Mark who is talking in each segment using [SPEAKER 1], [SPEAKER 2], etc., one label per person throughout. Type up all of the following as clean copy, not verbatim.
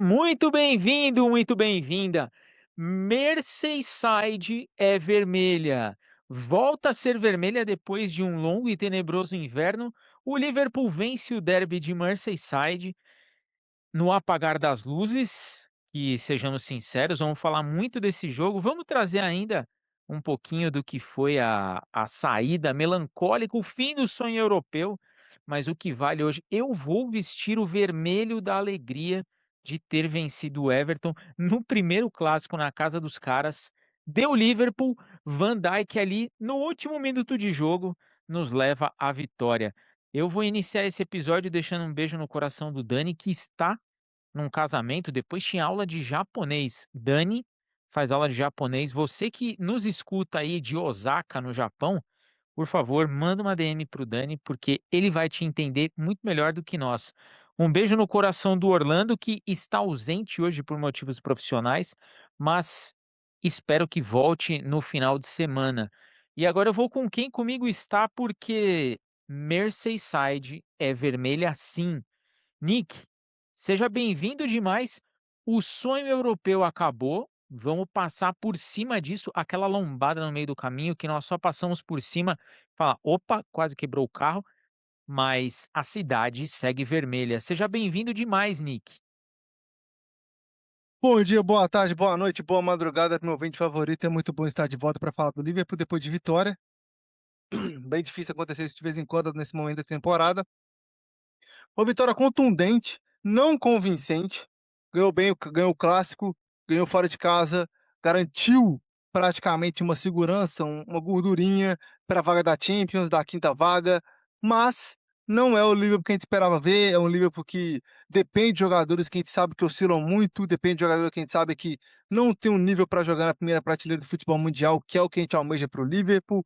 [SPEAKER 1] Muito bem-vindo, muito bem-vinda. Merseyside é vermelha. Volta a ser vermelha depois de um longo e tenebroso inverno. O Liverpool vence o derby de Merseyside no apagar das luzes. E sejamos sinceros, vamos falar muito desse jogo. Vamos trazer ainda um pouquinho do que foi a saída melancólica, o fim do sonho europeu. Mas o que vale hoje, eu vou vestir o vermelho da alegria de ter vencido o Everton no primeiro clássico na casa dos caras. Deu Liverpool, Van Dijk ali no último minuto de jogo nos leva à vitória. Eu vou iniciar esse episódio deixando um beijo no coração do Dani, que está num casamento, depois tinha aula de japonês. Dani faz aula de japonês. Você que nos escuta aí de Osaka, no Japão, por favor, manda uma DM pro Dani, porque ele vai te entender muito melhor do que nós. Um beijo no coração do Orlando, que está ausente hoje por motivos profissionais, mas espero que volte no final de semana. E agora eu vou com quem comigo está, porque Merseyside é vermelha sim. Nick, seja bem-vindo demais. O sonho europeu acabou. Vamos passar por cima disso, aquela lombada no meio do caminho que nós só passamos por cima, fala, opa, quase quebrou o carro, mas a cidade segue vermelha. Seja bem-vindo demais, Nick.
[SPEAKER 2] Bom dia, boa tarde, boa noite, boa madrugada, meu ouvinte favorito. É muito bom estar de volta para falar do Liverpool depois de vitória. Bem difícil acontecer isso de vez em quando nesse momento da temporada. Uma vitória contundente, não convincente. Ganhou bem, ganhou o clássico, ganhou fora de casa, garantiu praticamente uma segurança, uma gordurinha para a vaga da Champions, da quinta vaga, mas não é o Liverpool que a gente esperava ver. É um Liverpool que depende de jogadores que a gente sabe que oscilam muito, depende de jogadores que a gente sabe que não tem um nível para jogar na primeira prateleira do futebol mundial, que é o que a gente almeja para o Liverpool.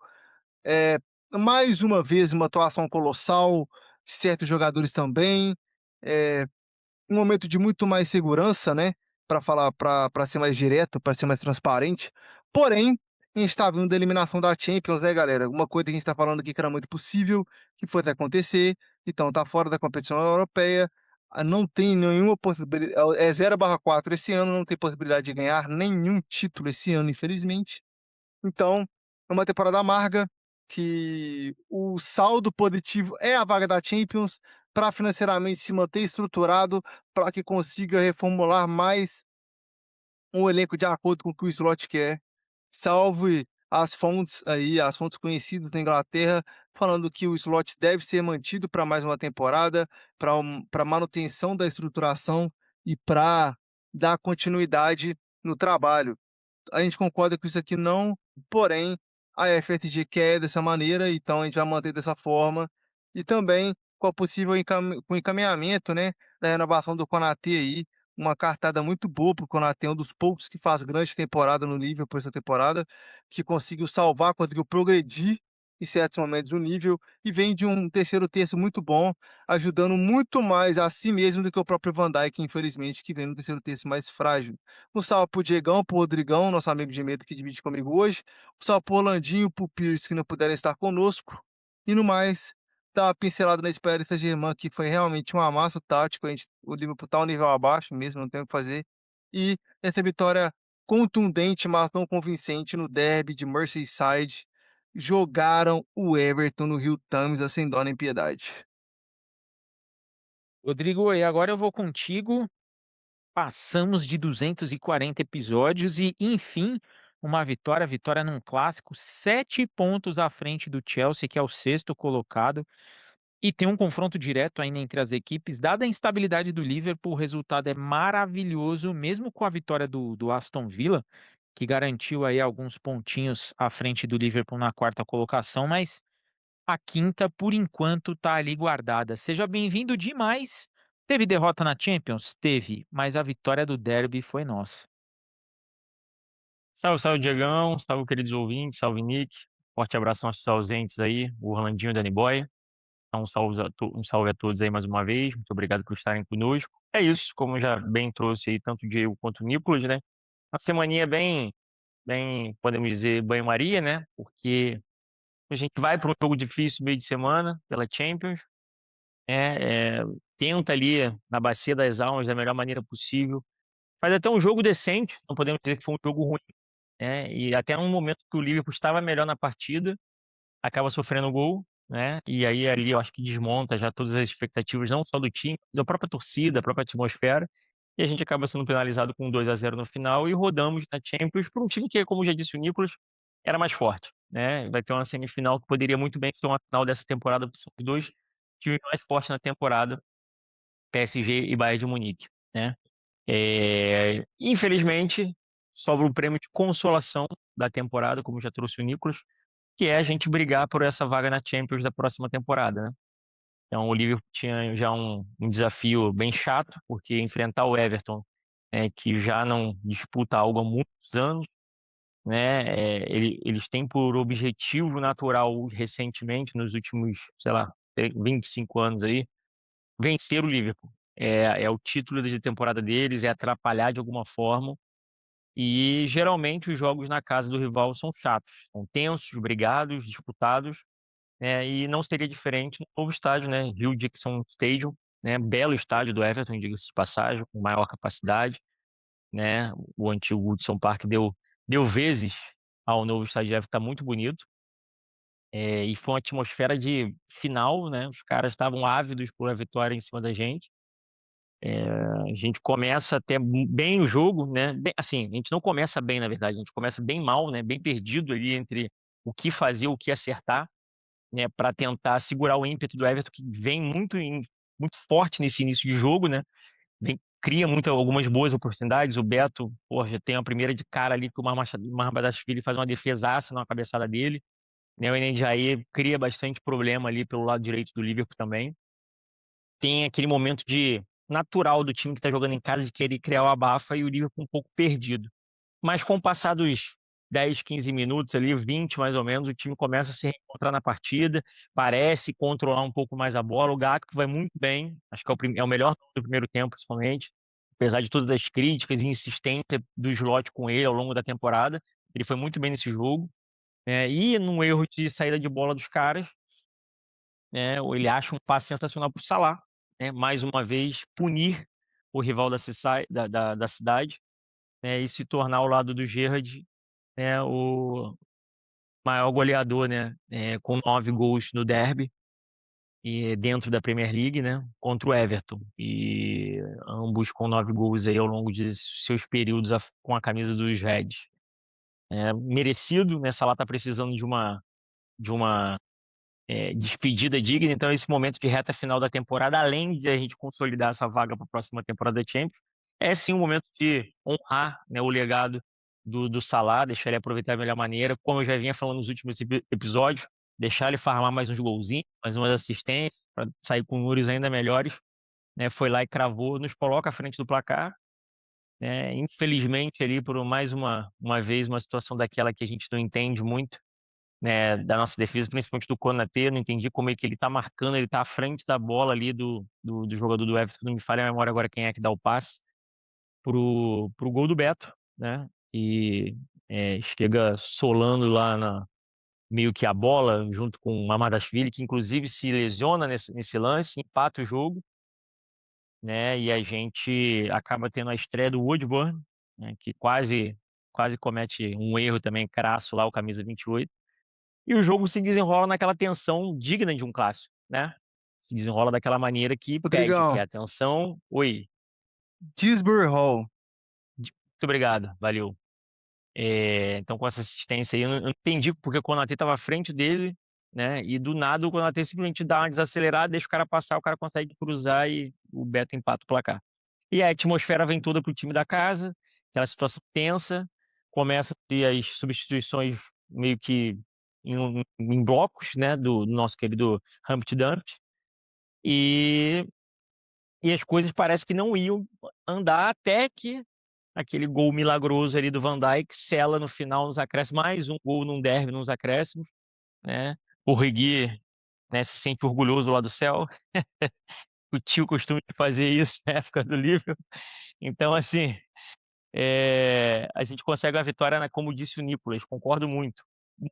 [SPEAKER 2] É, mais uma vez, uma atuação colossal de certos jogadores também. É, um momento de muito mais segurança, né? Para falar, para ser mais direto, para ser mais transparente. Porém, a gente está vindo da eliminação da Champions, né, galera? Uma coisa que a gente está falando aqui que era muito possível, que foi até acontecer. Então, tá fora da competição europeia. Não tem nenhuma possibilidade. É 0/4 esse ano, não tem possibilidade de ganhar nenhum título esse ano, infelizmente. Então, é uma temporada amarga, que o saldo positivo é a vaga da Champions, para financeiramente se manter estruturado, para que consiga reformular mais um elenco de acordo com o que o Slot quer. Salve as fontes aí, as fontes conhecidas na Inglaterra, falando que o Slot deve ser mantido para mais uma temporada, para manutenção da estruturação e para dar continuidade no trabalho. A gente concorda com isso aqui não, porém, a FSG quer dessa maneira, então a gente vai manter dessa forma. E também com a possível com o encaminhamento, né, da renovação do Konaté aí, uma cartada muito boa para o Konaté, um dos poucos que faz grande temporada no Liverpool essa temporada, que conseguiu salvar, conseguiu progredir em certos momentos o nível, e vem de um terceiro terço muito bom, ajudando muito mais a si mesmo do que o próprio Van Dijk, infelizmente, que vem no terceiro terço mais frágil. Um salve pro Diegão, pro Rodrigão, nosso amigo de medo que divide comigo hoje. Um salve pro Orlandinho, pro Pierce, que não puderam estar conosco. E no mais, dá uma pincelada na Paris Saint-Germain, que foi realmente um amasso tático. O Liverpool tá um nível abaixo mesmo, não tem o que fazer. E essa vitória contundente, mas não convincente no derby de Merseyside. Jogaram o Everton no Rio Thames, sem dó nem piedade.
[SPEAKER 1] Rodrigo, e agora eu vou contigo. Passamos de 240 episódios e, enfim, uma vitória, vitória num clássico, 7 pontos à frente do Chelsea, que é o sexto colocado. E tem um confronto direto ainda entre as equipes. Dada a instabilidade do Liverpool, o resultado é maravilhoso, mesmo com a vitória do Aston Villa, que garantiu aí alguns pontinhos à frente do Liverpool na quarta colocação, mas a quinta, por enquanto, está ali guardada. Seja bem-vindo demais. Teve derrota na Champions? Teve, mas a vitória do Derby foi nossa.
[SPEAKER 3] Salve, salve, Diegão. Salve, queridos ouvintes. Salve, Nick. Forte abraço aos nossos ausentes aí, o Orlandinho e o Danny Boy. Então, um salve a todos aí mais uma vez. Muito obrigado por estarem conosco. É isso, como já bem trouxe aí tanto o Diego quanto o Nicolas, né? Uma semaninha bem, podemos dizer, banho-maria, né? Porque a gente vai para um jogo difícil meio de semana pela Champions. É, é, tenta ali na bacia das almas da melhor maneira possível Faz até um jogo decente, não podemos dizer que foi um jogo ruim, né, e até um momento que o Liverpool estava melhor na partida, acaba sofrendo gol, né, e aí ali eu acho que desmonta já todas as expectativas, não só do time, da própria torcida, da própria atmosfera, e a gente acaba sendo penalizado com 2-0 no final e rodamos na Champions por um time que, como já disse o Nicolas, era mais forte, né, vai ter uma semifinal que poderia muito bem ser uma final dessa temporada, porque são os dois times mais fortes na temporada, PSG e Bayern de Munique, né. Infelizmente, sobra o prêmio de consolação da temporada, como já trouxe o Nicolas, que é a gente brigar por essa vaga na Champions da próxima temporada, né. Então o Liverpool tinha já um desafio bem chato, porque enfrentar o Everton, que já não disputa algo há muitos anos, né, eles têm por objetivo natural recentemente, nos últimos, sei lá, 25 anos aí, vencer o Liverpool. É o título de temporada deles, é atrapalhar de alguma forma. E geralmente os jogos na casa do rival são chatos, são tensos, brigados, disputados, né, e não seria diferente no novo estádio, né, Hill Dixon Stadium, né, belo estádio do Everton, diga-se de passagem, com maior capacidade, né, o antigo Goodson Park deu vezes ao novo estádio do Everton, tá muito bonito, e foi uma atmosfera de final, né, os caras estavam ávidos por a vitória em cima da gente. A gente começa até bem o jogo, né, bem assim, a gente não começa bem, na verdade, a gente começa bem mal, né, bem perdido ali entre o que fazer, o que acertar, né, pra tentar segurar o ímpeto do Everton, que vem muito forte nesse início de jogo, né, cria algumas boas oportunidades. O Beto, já tem a primeira de cara ali que o Marmashvili faz uma defesaça na cabeçada dele, né, o Ndiaye cria bastante problema ali pelo lado direito do Liverpool também. Tem aquele momento de natural do time que está jogando em casa de querer criar o abafa e o Liverpool um pouco perdido. Mas com o passar dos 10, 15 minutos ali, 20 mais ou menos, o time começa a se reencontrar na partida, parece controlar um pouco mais a bola. O Gakpo vai muito bem, acho que é o melhor do primeiro tempo, principalmente. Apesar de todas as críticas e insistência do Slot com ele ao longo da temporada, ele foi muito bem nesse jogo. E num erro de saída de bola dos caras, ele acha um passe sensacional para o Salah, né, mais uma vez punir o rival da cidade, né, e se tornar ao lado do Gerrard, né, o maior goleador, né, com 9 gols no derby e dentro da Premier League, né, contra o Everton. E ambos com 9 gols aí ao longo de seus períodos com a camisa dos Reds. Merecido, né, Salah tá precisando de uma despedida digna. Então, esse momento de reta final da temporada, além de a gente consolidar essa vaga para a próxima temporada da Champions, é sim um momento de honrar, né, o legado do Salah, deixar ele aproveitar da melhor maneira, como eu já vinha falando nos últimos episódios, deixar ele farmar mais uns golzinhos, mais umas assistências, para sair com números ainda melhores. Né, foi lá e cravou, nos coloca à frente do placar. Né, infelizmente, ali, por mais uma vez, uma situação daquela que a gente não entende muito, né, da nossa defesa, principalmente do Konaté. Não entendi como é que ele tá marcando, ele tá à frente da bola ali do jogador do Everton, não me falha a memória agora quem é que dá o passe, pro gol do Beto, né, e chega solando lá meio que a bola, junto com o Mamardashvili, que inclusive se lesiona nesse lance, empata o jogo, né, e a gente acaba tendo a estreia do Woodburn, né, que quase comete um erro também crasso lá, o camisa 28. E o jogo se desenrola naquela tensão digna de um clássico, né. Se desenrola daquela maneira que pede, que
[SPEAKER 2] Rodrigão,
[SPEAKER 3] é a atenção. Oi,
[SPEAKER 2] Dewsbury Hall.
[SPEAKER 3] muito obrigado, valeu. Então com essa assistência aí, eu não entendi porque o Konaté estava à frente dele, né, e do nada o Konaté simplesmente dá uma desacelerada, deixa o cara passar, o cara consegue cruzar e o Beto empata o placar. E a atmosfera vem toda para o time da casa, aquela situação tensa, começa a ter as substituições meio que em blocos, né, do nosso querido Humpty Dumpty, e as coisas parece que não iam andar até que aquele gol milagroso ali do Van Dijk sela no final nos acréscimos, mais um gol num derby nos acréscimos, né. O Origi, né, se sente orgulhoso lá do céu, o tio costume de fazer isso na época do Liverpool. Então assim, a gente consegue a vitória, como disse o Nicolas, concordo muito.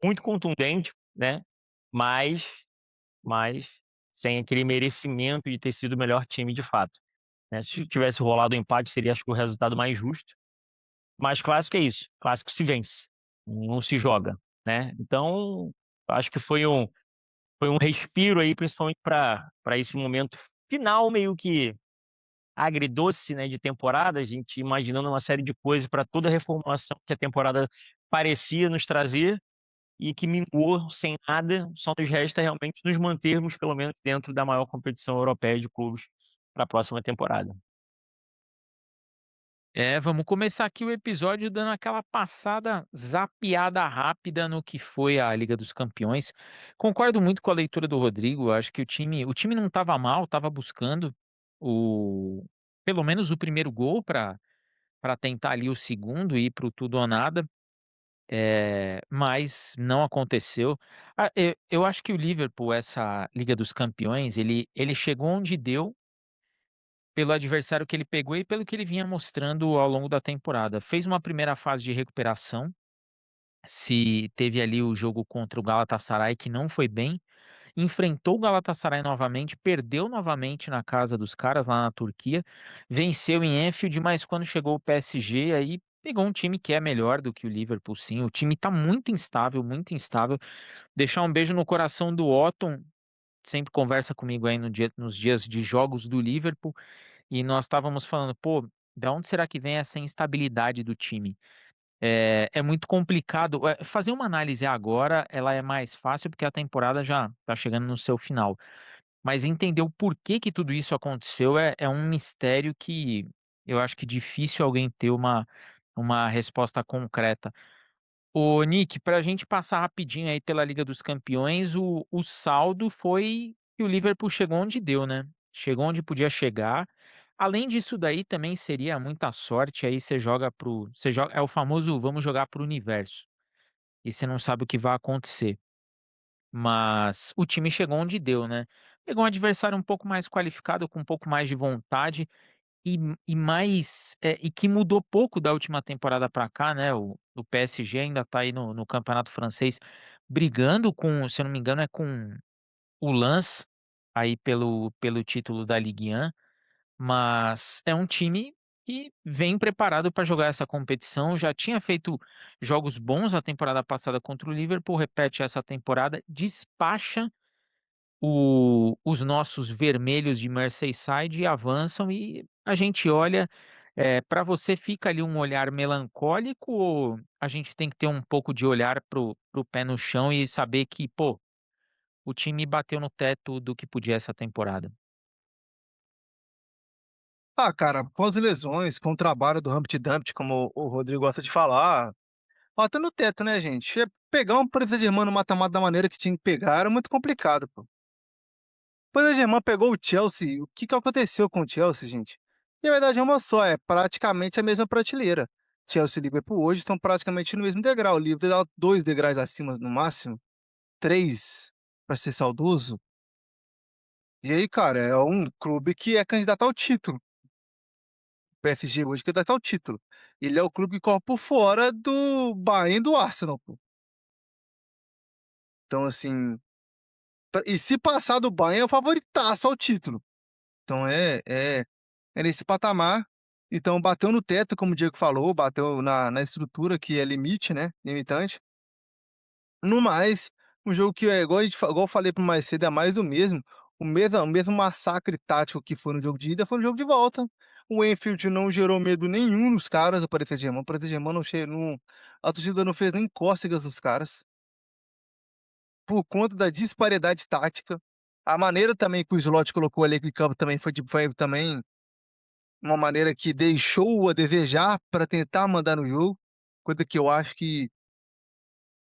[SPEAKER 3] Muito contundente, né, mas sem aquele merecimento de ter sido o melhor time de fato. né. Se tivesse rolado o empate, seria acho que o resultado mais justo, mas clássico é isso, clássico se vence, não se joga, né. Então, acho que foi um respiro aí, principalmente para esse momento final meio que agridoce, né, de temporada, a gente imaginando uma série de coisas para toda a reformulação que a temporada parecia nos trazer e que minguou sem nada, só nos resta realmente nos mantermos pelo menos dentro da maior competição europeia de clubes para a próxima temporada.
[SPEAKER 1] É, vamos começar aqui o episódio dando aquela passada zapeada rápida no que foi a Liga dos Campeões. Concordo muito com a leitura do Rodrigo, acho que o time não estava mal, estava buscando o pelo menos o primeiro gol para tentar ali o segundo e ir para o tudo ou nada, mas não aconteceu. Eu acho que o Liverpool, essa Liga dos Campeões, ele chegou onde deu pelo adversário que ele pegou e pelo que ele vinha mostrando ao longo da temporada. Fez uma primeira fase de recuperação, se teve ali o jogo contra o Galatasaray que não foi bem, enfrentou o Galatasaray novamente, perdeu novamente na casa dos caras lá na Turquia, venceu em Anfield, mas quando chegou o PSG aí pegou um time que é melhor do que o Liverpool, sim. O time tá muito instável, muito instável. Deixar um beijo no coração do Otton, sempre conversa comigo aí nos dias de jogos do Liverpool. E nós estávamos falando: "Pô, da onde será que vem essa instabilidade do time?". É muito complicado, fazer uma análise agora, ela é mais fácil, porque a temporada já está chegando no seu final, mas entender o porquê que tudo isso aconteceu é um mistério que eu acho que difícil alguém ter uma resposta concreta. Ô Nick, para a gente passar rapidinho aí pela Liga dos Campeões, o saldo foi que o Liverpool chegou onde deu, né? Chegou onde podia chegar. Além disso daí também seria muita sorte, aí você joga, é o famoso vamos jogar para o universo. E você não sabe o que vai acontecer. Mas o time chegou onde deu, né? Pegou um adversário um pouco mais qualificado, com um pouco mais de vontade e que mudou pouco da última temporada para cá, né, o PSG ainda tá aí no campeonato francês brigando com, se eu não me engano, é com o Lens, aí pelo título da Ligue 1, mas é um time que vem preparado para jogar essa competição, já tinha feito jogos bons a temporada passada contra o Liverpool, repete essa temporada, despacha os nossos vermelhos de Merseyside avançam e a gente olha, pra você fica ali um olhar melancólico ou a gente tem que ter um pouco de olhar pro pé no chão e saber que, pô, o time bateu no teto do que podia essa temporada?
[SPEAKER 2] Ah, cara, com as lesões, com o trabalho do Humpty Dumpty, como o Rodrigo gosta de falar, bota no teto, né, gente? Pegar um Paris Saint-Germain no mata-mata da maneira que tinha que pegar era muito complicado, pô. O Paris Saint-Germain pegou o Chelsea, o que que aconteceu com o Chelsea, gente? E a verdade é uma só, é praticamente a mesma prateleira. Chelsea e Liverpool hoje estão praticamente no mesmo degrau. O Liverpool dá 2 degraus acima no máximo, 3 para ser saudoso. E aí, cara, é um clube que é candidato ao título. O PSG hoje é candidato ao título. Ele é o clube que corre por fora do Bayern e do Arsenal, pô. Então, assim, e se passar do Bayern é o favoritaço ao título. Então é nesse patamar. Então bateu no teto, como o Diego falou, bateu na estrutura que é limite, né, limitante. No mais, um jogo que é igual igual eu falei para mais cedo, é mais do mesmo. O mesmo massacre tático que foi no jogo de ida, foi no jogo de volta. O Enfield não gerou medo nenhum nos caras do Paris Saint-Germain. O Paris Saint-Germain não a torcida não fez nem cócegas nos caras, por conta da disparidade tática. A maneira também que o Slot colocou ali em campo também foi também uma maneira que deixou a desejar para tentar mandar no jogo, coisa que eu acho que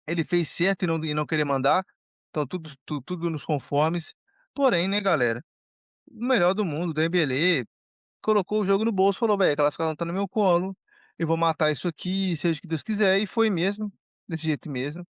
[SPEAKER 2] ele fez certo em não querer mandar, então tudo nos conformes. Porém, né, galera, o melhor do mundo, Dembélé, colocou o jogo no bolso, falou: "Velho, a classificação tá no meu colo, eu vou matar isso aqui, seja o que Deus quiser", e foi mesmo, desse jeito mesmo.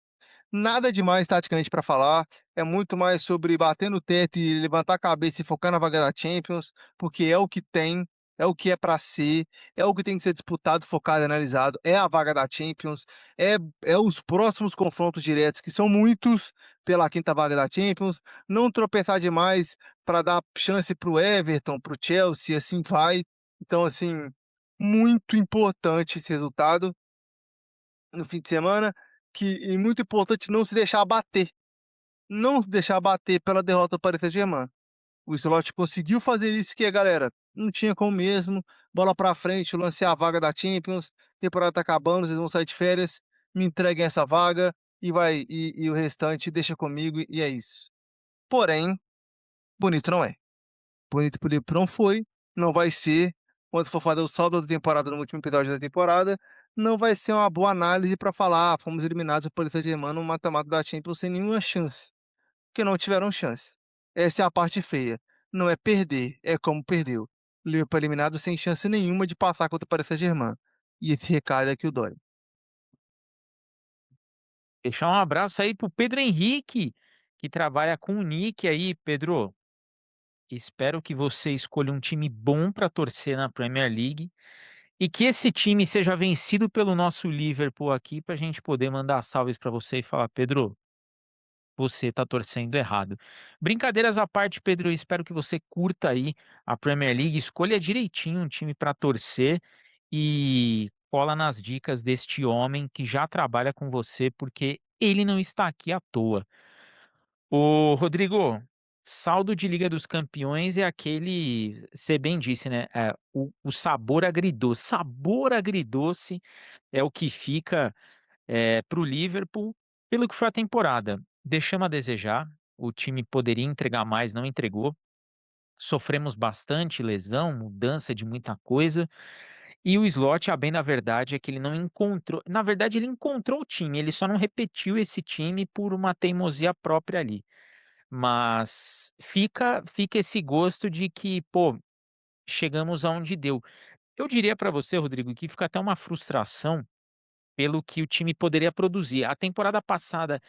[SPEAKER 2] Nada demais taticamente para falar, é muito mais sobre bater no teto e levantar a cabeça e focar na vaga da Champions, porque é o que tem. é o que é para ser, é o que tem que ser disputado, focado e analisado, é a vaga da Champions, é os próximos confrontos diretos, que são muitos, pela quinta vaga da Champions, não tropeçar demais para dar chance para o Everton, para o Chelsea, assim vai. Então, assim, muito importante esse resultado no fim de semana, e muito importante não se deixar abater, não se deixar abater pela derrota do Paris Saint-Germain. O Slot conseguiu fazer isso que, galera, não tinha como mesmo, bola pra frente, eu lancei a vaga da Champions, temporada tá acabando, vocês vão sair de férias, me entreguem essa vaga e o restante deixa comigo e é isso. Porém, bonito não é. Bonito por não foi, não vai ser, quando for fazer o saldo da temporada no último episódio da temporada, não vai ser uma boa análise para falar: "Ah, fomos eliminados pelo Paris Saint-Germain no mata-mata da Champions sem nenhuma chance", porque não tiveram chance. Essa é a parte feia, não é perder, é como perdeu. O Liverpool foi eliminado sem chance nenhuma de passar contra o Paris Saint-Germain, e esse recado é que o dói.
[SPEAKER 1] Deixar um abraço aí pro Pedro Henrique, que trabalha com o Nick aí. Pedro, espero que você escolha um time bom para torcer na Premier League e que esse time seja vencido pelo nosso Liverpool aqui para a gente poder mandar salves para você e falar: Pedro, você está torcendo errado. Brincadeiras à parte, Pedro, eu espero que você curta aí a Premier League, escolha direitinho um time para torcer e cola nas dicas deste homem que já trabalha com você, porque ele não está aqui à toa. Ô, Rodrigo, saldo de Liga dos Campeões é aquele, você bem disse, né? O sabor agridoce. Sabor agridoce é o que fica para o Liverpool pelo que foi a temporada. Deixamos a desejar, o time poderia entregar mais, não entregou. Sofremos bastante lesão, mudança de muita coisa. E o Slot, a bem da verdade, é que ele não encontrou. Na verdade, ele encontrou o time, ele só não repetiu esse time por uma teimosia própria ali. Mas fica esse gosto de que, pô, chegamos aonde deu. Eu diria para você, Rodrigo, que fica até uma frustração pelo que o time poderia produzir. A temporada passada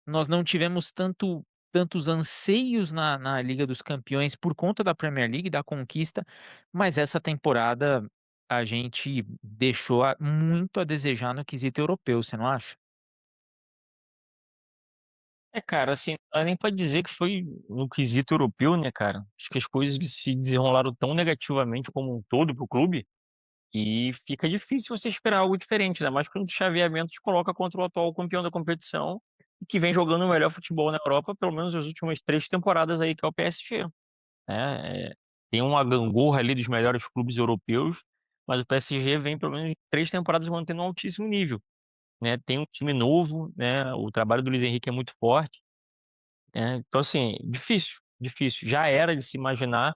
[SPEAKER 1] nós não tivemos tantos anseios na Liga dos Campeões por conta da Premier League, da conquista, mas essa temporada a gente deixou muito a desejar no quesito europeu, você não acha?
[SPEAKER 3] Cara, assim, não dá nem pra dizer que foi no quesito europeu, né, cara? Acho que as coisas se desenrolaram tão negativamente como um todo pro clube que fica difícil você esperar algo diferente, ainda mais quando o chaveamento te coloca contra o atual campeão da competição e que vem jogando o melhor futebol na Europa, pelo menos as últimas 3 temporadas aí, que é o PSG, né? Tem uma gangorra ali dos melhores clubes europeus, mas o PSG vem pelo menos 3 temporadas mantendo um altíssimo nível, né? Tem um time novo, né? O trabalho do Luiz Henrique é muito forte, né? Então, assim, difícil, difícil. Já era de se imaginar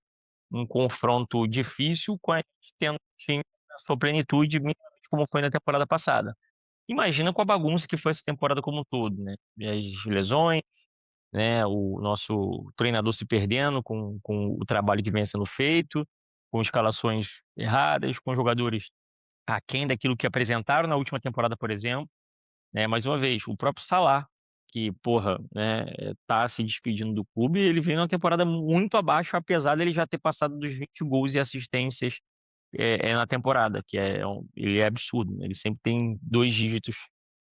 [SPEAKER 3] um confronto difícil com a gente tendo um time na sua plenitude, minimamente como foi na temporada passada. Imagina com a bagunça que foi essa temporada como um todo, né? E as lesões, né? O nosso treinador se perdendo com o trabalho que vem sendo feito, com escalações erradas, com jogadores aquém daquilo que apresentaram na última temporada, por exemplo, né? Mais uma vez, o próprio Salah, que, porra, né, tá se despedindo do clube, ele vem numa temporada muito abaixo, apesar dele já ter passado dos 20 gols e assistências na temporada, ele é absurdo, né? Ele sempre tem 2 dígitos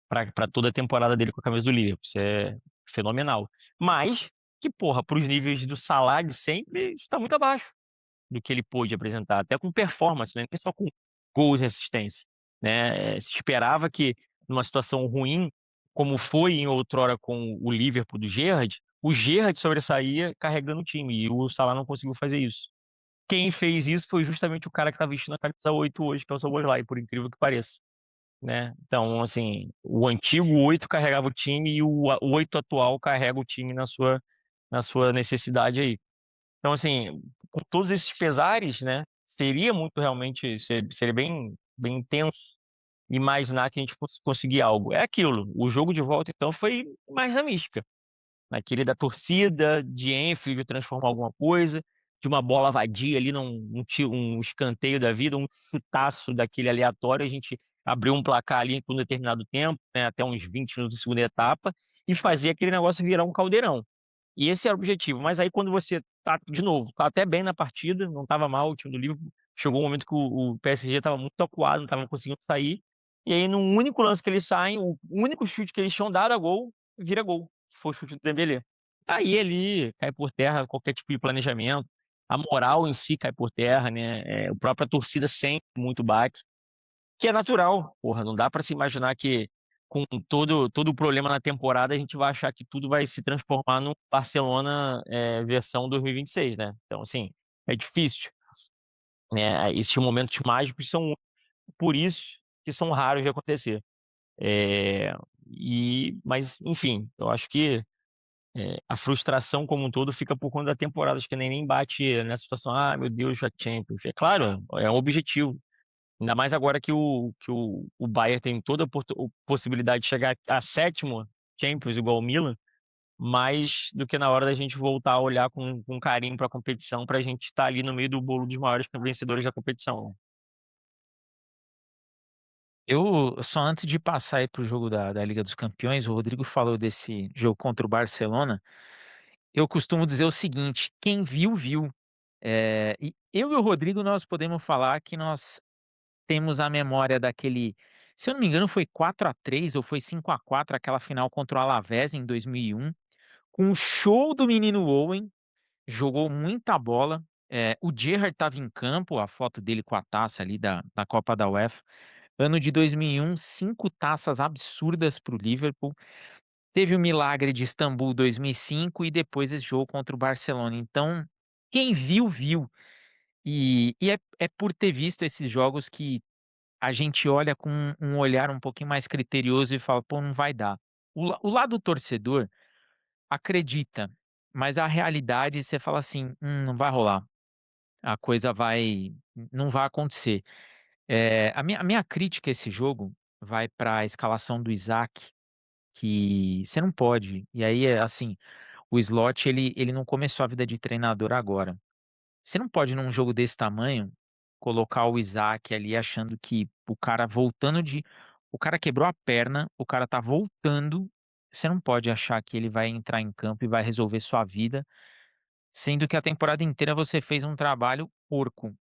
[SPEAKER 3] para toda a temporada dele com a camisa do Liverpool. Isso é fenomenal. Mas que, porra, para os níveis do Salah de sempre, está muito abaixo do que ele pôde apresentar, até com performance, né? Nem só com gols e assistência, né? Se esperava que numa situação ruim, como foi em outrora com o Liverpool do Gerrard, o Gerrard sobressaía carregando o time e o Salah não conseguiu fazer isso. Quem fez isso foi justamente o cara que está vestindo a camisa 8 hoje, que é o Szoboszlai, por incrível que pareça, né? Então, assim, o antigo 8 carregava o time e o 8 atual carrega o time na sua necessidade aí. Então, assim, com todos esses pesares, né, seria muito realmente, seria bem, bem intenso imaginar que a gente fosse conseguir algo. É aquilo, o jogo de volta, então, foi mais na mística, naquele da torcida, de Enfield transformar alguma coisa, de uma bola vadia ali, um escanteio da vida, um chutaço daquele aleatório, a gente abriu um placar ali por um determinado tempo, né, até uns 20 minutos da segunda etapa, e fazer aquele negócio virar um caldeirão. E esse era o objetivo. Mas aí quando você tá de novo, tá até bem na partida, não estava mal o time do Liverpool. Chegou um momento que o PSG estava muito acuado, não estava conseguindo sair. E aí, num único lance que eles saem, o único chute que eles tinham dado a gol, vira gol, que foi o chute do Dembélé. Aí ali cai por terra qualquer tipo de planejamento, a moral em si cai por terra, né? A própria torcida sente muito baque, que é natural. Porra, não dá pra se imaginar que com todo o problema na temporada a gente vai achar que tudo vai se transformar no Barcelona versão 2026, né? Então, assim, é difícil, né? Esses momentos mágicos são por isso que são raros de acontecer. É, mas, enfim, eu acho que a frustração como um todo fica por conta da temporada. Acho que nem bate nessa situação, ah, meu Deus, já Champions. É claro, é um objetivo. Ainda mais agora que o Bayern tem toda a possibilidade de chegar a sétimo Champions, igual o Milan, mais do que na hora da gente voltar a olhar com carinho para a competição, para a gente estar ali no meio do bolo dos maiores vencedores da competição, né?
[SPEAKER 1] Eu só antes de passar aí para o jogo da Liga dos Campeões, o Rodrigo falou desse jogo contra o Barcelona. Eu costumo dizer o seguinte: quem viu, viu. E eu e o Rodrigo, nós podemos falar que nós temos a memória daquele, se eu não me engano, foi 4-3 ou foi 5-4 aquela final contra o Alavés em 2001, com o show do menino Owen, jogou muita bola. O Gerrard estava em campo, a foto dele com a taça ali da Copa da UEFA. Ano de 2001, 5 taças absurdas para o Liverpool. Teve o milagre de Istambul 2005 e depois esse jogo contra o Barcelona. Então, quem viu, viu. E é por ter visto esses jogos que a gente olha com um olhar um pouquinho mais criterioso e fala, pô, não vai dar. O lado torcedor acredita, mas a realidade você fala assim, não vai rolar. A coisa não vai acontecer. A minha crítica a esse jogo vai para a escalação do Isaac, que você não pode. E aí, assim, o Slot, ele não começou a vida de treinador agora. Você não pode, num jogo desse tamanho, colocar o Isaac ali achando que o cara voltando de. O cara quebrou a perna, o cara tá voltando. Você não pode achar que ele vai entrar em campo e vai resolver sua vida, sendo que a temporada inteira você fez um trabalho porco.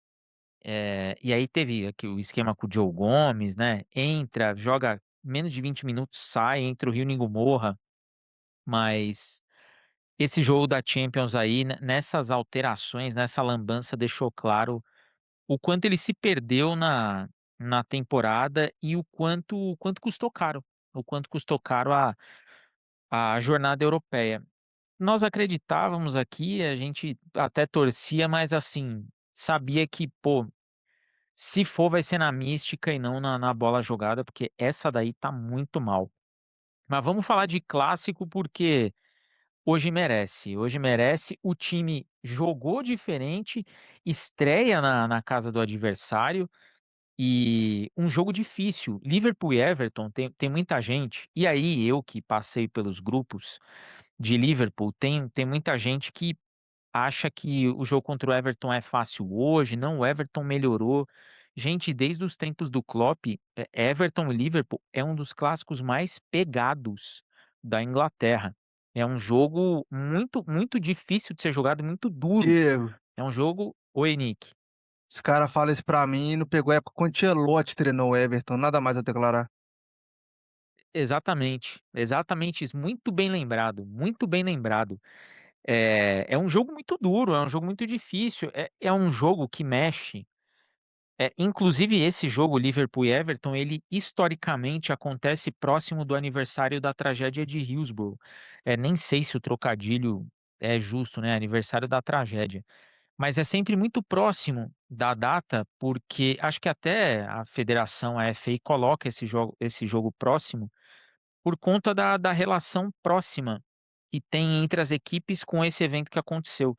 [SPEAKER 1] E aí teve aqui o esquema com o Joe Gomes, né? Entra, joga menos de 20 minutos, sai, entra o Rio Ningo Morra, mas esse jogo da Champions aí, nessas alterações, nessa lambança, deixou claro o quanto ele se perdeu na temporada e o quanto custou caro. O quanto custou caro a jornada europeia. Nós acreditávamos aqui, a gente até torcia, mas assim, sabia que, pô, se for, vai ser na mística e não na bola jogada, porque essa daí tá muito mal. Mas vamos falar de clássico porque hoje merece. Hoje merece. O time jogou diferente, estreia na casa do adversário e um jogo difícil. Liverpool e Everton tem muita gente. E aí, eu que passei pelos grupos de Liverpool, tem muita gente que acha que o jogo contra o Everton é fácil hoje. Não, o Everton melhorou. Gente, desde os tempos do Klopp, Everton e Liverpool é um dos clássicos mais pegados da Inglaterra. É um jogo muito, muito difícil de ser jogado, muito duro.
[SPEAKER 2] Diego,
[SPEAKER 1] É um jogo. Oi, Nick.
[SPEAKER 2] os cara fala isso pra mim e não pegou a época quando o Ancelotti treinou o Everton, nada mais a declarar.
[SPEAKER 1] Exatamente, exatamente isso. Muito bem lembrado, muito bem lembrado. É um jogo muito duro, é um jogo muito difícil, é um jogo que mexe. Inclusive, esse jogo, Liverpool e Everton, ele historicamente acontece próximo do aniversário da tragédia de Hillsborough. Nem sei se o trocadilho é justo, né? Aniversário da tragédia. Mas é sempre muito próximo da data, porque acho que até a federação, a FA, coloca esse jogo próximo por conta da relação próxima que tem entre as equipes com esse evento que aconteceu.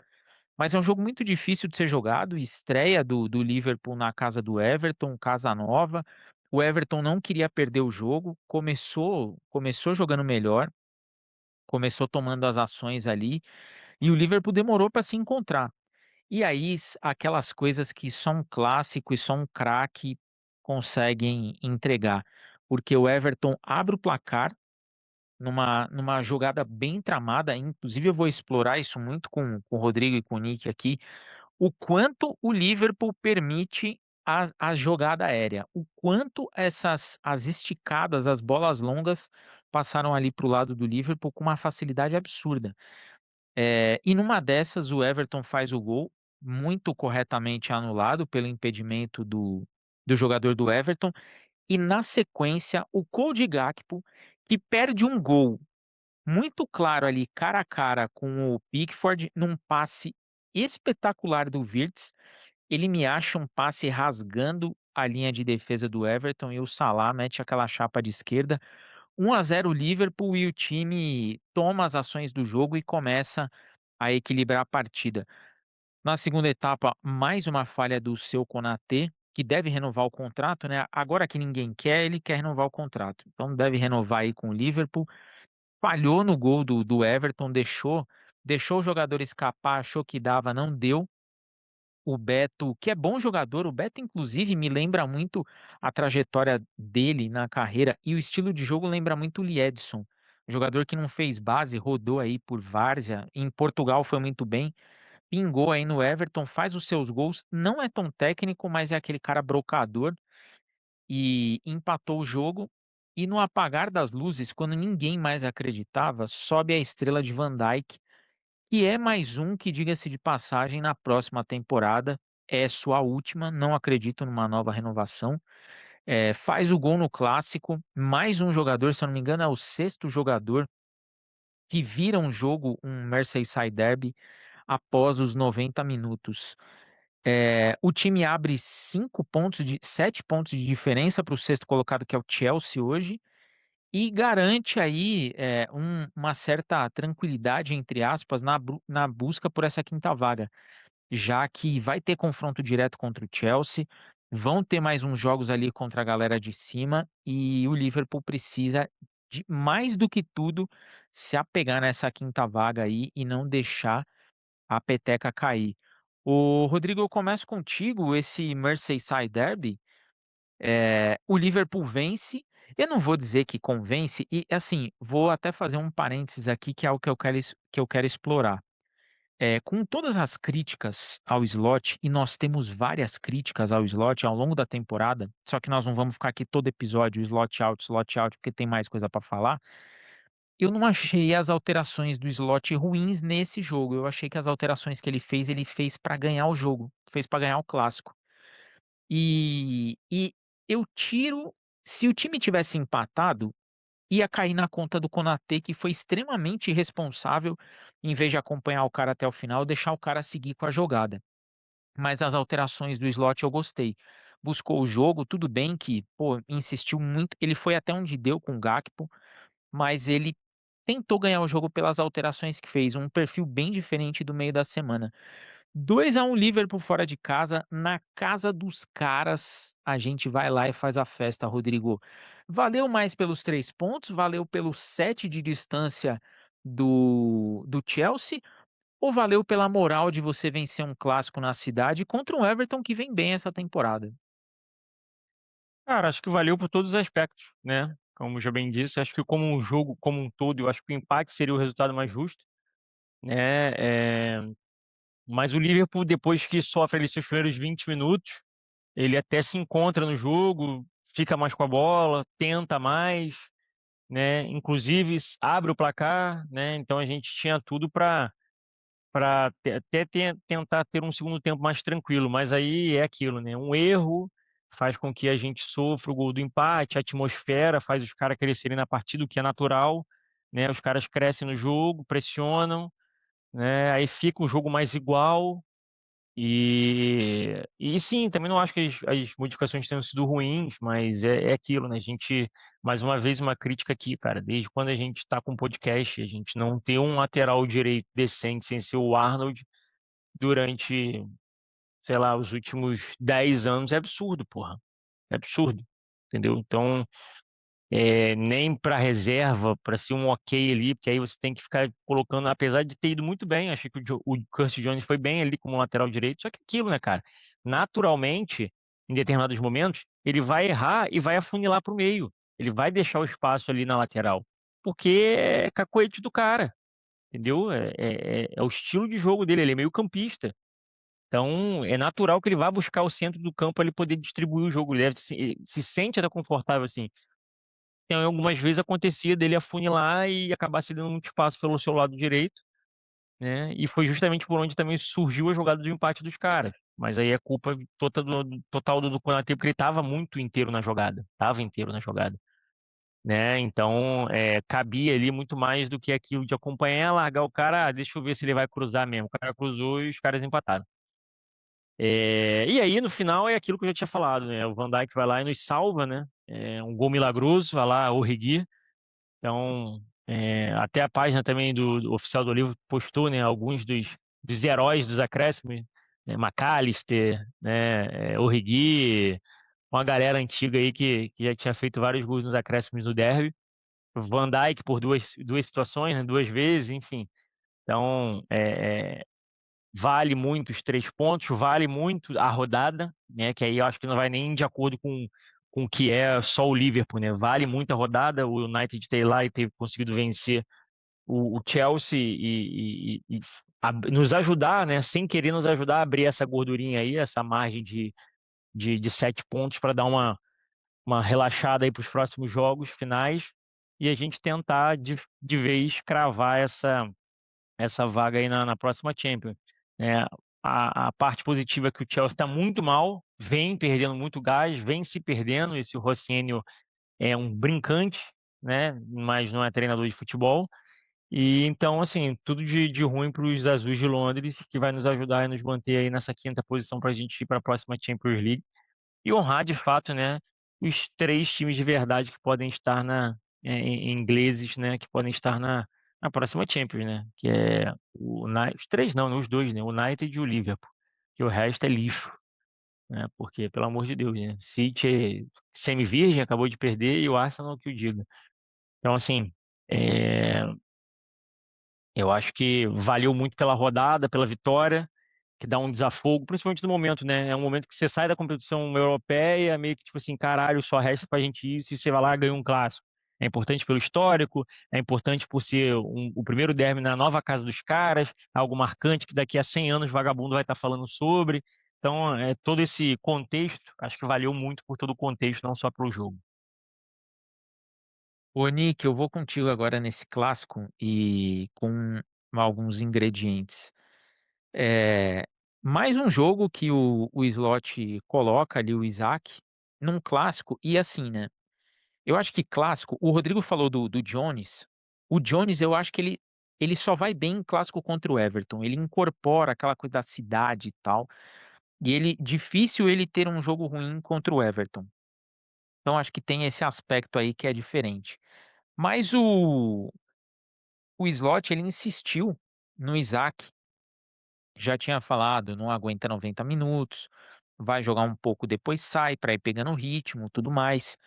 [SPEAKER 1] Mas é um jogo muito difícil de ser jogado, estreia do Liverpool na casa do Everton, casa nova. O Everton não queria perder o jogo, começou jogando melhor, começou tomando as ações ali, e o Liverpool demorou para se encontrar. E aí, aquelas coisas que só um clássico e só um craque conseguem entregar. Porque o Everton abre o placar numa jogada bem tramada, inclusive eu vou explorar isso muito com o Rodrigo e com o Nick aqui, o quanto o Liverpool permite a jogada aérea, o quanto as esticadas, as bolas longas passaram ali para o lado do Liverpool com uma facilidade absurda. E numa dessas o Everton faz o gol, muito corretamente anulado pelo impedimento do jogador do Everton, e na sequência o Cody Gakpo, que perde um gol muito claro ali, cara a cara com o Pickford, num passe espetacular do Wirtz. Ele me acha um passe rasgando a linha de defesa do Everton e o Salah mete aquela chapa de esquerda. 1-0 Liverpool e o time toma as ações do jogo e começa a equilibrar a partida. Na segunda etapa, mais uma falha do seu Konaté, que deve renovar o contrato, né? Agora que ninguém quer, ele quer renovar o contrato. Então deve renovar aí com o Liverpool. Falhou no gol do Everton, deixou o jogador escapar, achou que dava, não deu. O Beto, que é bom jogador, o Beto, inclusive, me lembra muito a trajetória dele na carreira e o estilo de jogo lembra muito o Liedson, jogador que não fez base, rodou aí por várzea, em Portugal foi muito bem, pingou aí no Everton, faz os seus gols, não é tão técnico, mas é aquele cara brocador e empatou o jogo. E no apagar das luzes, quando ninguém mais acreditava, sobe a estrela de Van Dijk, que é mais um que, diga-se de passagem, na próxima temporada é sua última, não acredito numa nova renovação. Faz o gol no clássico, mais um jogador, se eu não me engano, é o sexto jogador que vira um jogo, um Merseyside Derby, após os 90 minutos. O time abre 7 pontos de diferença para o sexto colocado, que é o Chelsea hoje, e garante aí uma certa tranquilidade, entre aspas, na busca por essa quinta vaga, já que vai ter confronto direto contra o Chelsea, vão ter mais uns jogos ali contra a galera de cima, e o Liverpool precisa de mais do que tudo se apegar nessa quinta vaga aí e não deixar a peteca cair. O Rodrigo, eu começo contigo, esse Merseyside Derby. O Liverpool vence. Eu não vou dizer que convence, e assim, vou até fazer um parênteses aqui, que é algo que eu quero explorar. Com todas as críticas ao slot, e nós temos várias críticas ao slot ao longo da temporada, só que nós não vamos ficar aqui todo episódio slot out, porque tem mais coisa para falar. Eu não achei as alterações do slot ruins nesse jogo. Eu achei que as alterações que ele fez para ganhar o jogo, fez para ganhar o clássico. E eu tiro. Se o time tivesse empatado, ia cair na conta do Konaté, que foi extremamente irresponsável, em vez de acompanhar o cara até o final, deixar o cara seguir com a jogada. Mas as alterações do slot eu gostei. Buscou o jogo, tudo bem que, pô, insistiu muito. Ele foi até onde deu com o Gakpo, mas ele tentou ganhar o jogo pelas alterações que fez, um perfil bem diferente do meio da semana. 2-1 Liverpool fora de casa, na casa dos caras, a gente vai lá e faz a festa, Rodrigo. Valeu mais pelos 3 pontos, valeu pelos 7 de distância do Chelsea, ou valeu pela moral de você vencer um clássico na cidade contra um Everton que vem bem essa temporada?
[SPEAKER 3] Cara, acho que valeu por todos os aspectos, né? Como já bem disse, acho que como um jogo como um todo, eu acho que o empate seria o resultado mais justo, né? Mas o Liverpool, depois que sofre ali seus primeiros 20 minutos, ele até se encontra no jogo, fica mais com a bola, tenta mais, né? Inclusive abre o placar, né? Então a gente tinha tudo para tentar ter um segundo tempo mais tranquilo, mas aí é aquilo, né? Um erro faz com que a gente sofra o gol do empate, a atmosfera faz os caras crescerem na partida, o que é natural, né? Os caras crescem no jogo, pressionam, né? Aí fica um jogo mais igual. E sim, também não acho que as modificações tenham sido ruins, mas é aquilo, né? A gente, mais uma vez, uma crítica aqui, cara. Desde quando a gente tá com podcast, a gente não ter um lateral direito decente sem ser o Arnold durante, sei lá, os últimos 10 anos é absurdo, porra. É absurdo, entendeu? Então, nem para reserva, para ser um ok ali, porque aí você tem que ficar colocando, apesar de ter ido muito bem, achei que o Curtis Jones foi bem ali como lateral direito, só que aquilo, né, cara? Naturalmente, em determinados momentos, ele vai errar e vai afunilar para o meio. Ele vai deixar o espaço ali na lateral. porque é cacoete do cara, entendeu? É o estilo de jogo dele, ele é meio-campista. Então, é natural que ele vá buscar o centro do campo para ele poder distribuir o jogo. Ele se sente até confortável assim. Então, algumas vezes acontecia dele afunilar e acabar cedendo muito espaço pelo seu lado direito, né? E foi justamente por onde também surgiu a jogada do empate dos caras. Mas aí é culpa total do Konaté, porque ele estava muito inteiro na jogada. Estava inteiro na jogada, né? Então, cabia ali muito mais do que aquilo de acompanhar, largar o cara, deixa eu ver se ele vai cruzar mesmo. O cara cruzou e os caras empataram. E aí, no final, é aquilo que eu já tinha falado, né? O Van Dijk vai lá e nos salva, né? É um gol milagroso, vai lá, Origi. Então, até a página também do oficial do livro postou, né? Alguns dos heróis dos acréscimos, né? McAllister, né? Origi, uma galera antiga aí que já tinha feito vários gols nos acréscimos do derby. Van Dijk por duas situações, né? Duas vezes, enfim. Então, vale muito os 3 pontos, vale muito a rodada, né? Que aí eu acho que não vai nem de acordo com o que é só o Liverpool, né? Vale muito a rodada, o United ter lá e ter conseguido vencer o Chelsea e nos ajudar, né? Sem querer nos ajudar a abrir essa gordurinha aí, essa margem de 7 pontos para dar uma relaxada aí para os próximos jogos finais e a gente tentar de vez cravar essa vaga aí na próxima Champions. É, a parte positiva é que o Chelsea está muito mal, vem perdendo muito gás, vem se perdendo. Esse Rossini é um brincante, né? Mas não é treinador de futebol. E então, assim, tudo de ruim para os Azuis de Londres, que vai nos ajudar a nos manter aí nessa quinta posição para a gente ir para a próxima Champions League e honrar de fato, né, os 3 times de verdade que podem estar ingleses, né, que podem estar na próxima Champions, né, que é os três não, né, os dois, né, o United e o Liverpool, que o resto é lixo, né, porque pelo amor de Deus, né, City é semi-virgem, acabou de perder e o Arsenal que o diga. Então assim, é, eu acho que valeu muito pela rodada, pela vitória, que dá um desafogo, principalmente no momento, né? É um momento que você sai da competição europeia, meio que tipo assim, caralho, só resta pra gente isso, e você vai lá e ganha um clássico. É importante pelo histórico, é importante por ser o primeiro derby na nova casa dos caras, algo marcante que daqui a 100 anos o vagabundo vai estar falando sobre. Então, todo esse contexto, acho que valeu muito por todo o contexto, não só pro jogo.
[SPEAKER 1] Ô Nick, eu vou contigo agora nesse clássico e com alguns ingredientes. É, mais um jogo que o Slot coloca ali, o Isaac, num clássico, e assim, né? Eu acho que clássico, o Rodrigo falou do Jones. O Jones, eu acho que ele só vai bem em clássico contra o Everton. Ele incorpora aquela coisa da cidade e tal. E difícil ele ter um jogo ruim contra o Everton. Então acho que tem esse aspecto aí que é diferente. Mas o Slot, ele insistiu no Isaac. Já tinha falado, não aguenta 90 minutos, vai jogar um pouco, depois sai para ir pegando o ritmo, tudo mais.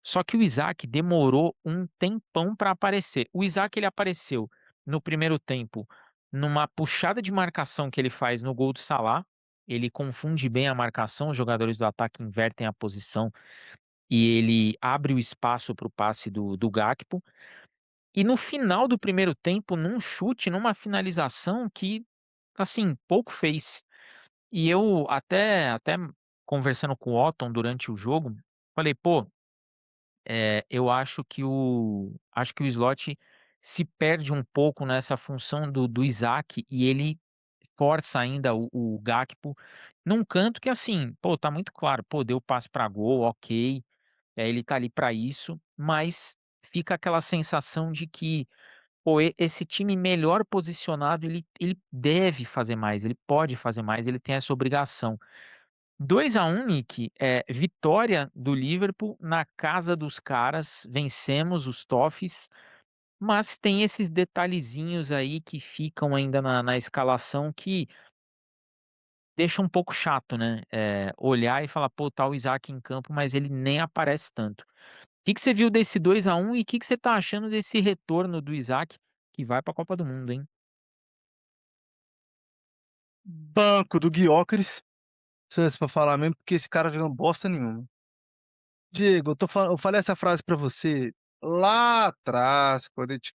[SPEAKER 1] Só que o Isaac demorou um tempão para aparecer. O Isaac ele apareceu no primeiro tempo numa puxada de marcação que ele faz no gol do Salah. Ele confunde bem a marcação, os jogadores do ataque invertem a posição e ele abre o espaço para o passe do Gakpo. E no final do primeiro tempo, num chute, numa finalização que, assim, pouco fez. E eu até conversando com o Otton durante o jogo, falei, pô, eu acho que o Slot se perde um pouco nessa função do Isaac e ele força ainda o Gakpo num canto que assim, pô, tá muito claro, pô, deu passe para gol, ok, ele tá ali para isso, mas fica aquela sensação de que, pô, esse time melhor posicionado, ele deve fazer mais, ele pode fazer mais, ele tem essa obrigação. 2-1, Nick, vitória do Liverpool na casa dos caras, vencemos os Toffees, mas tem esses detalhezinhos aí que ficam ainda na escalação que deixa um pouco chato, né? Olhar e falar, pô, tá o Isaac em campo, mas ele nem aparece tanto. O que que você viu desse 2-1 e o que que você tá achando desse retorno do Isaac que vai pra Copa do Mundo, hein?
[SPEAKER 2] Banco do Gyökeres, se fosse pra falar mesmo, porque esse cara jogando bosta nenhuma. Diego, eu falei essa frase pra você lá atrás,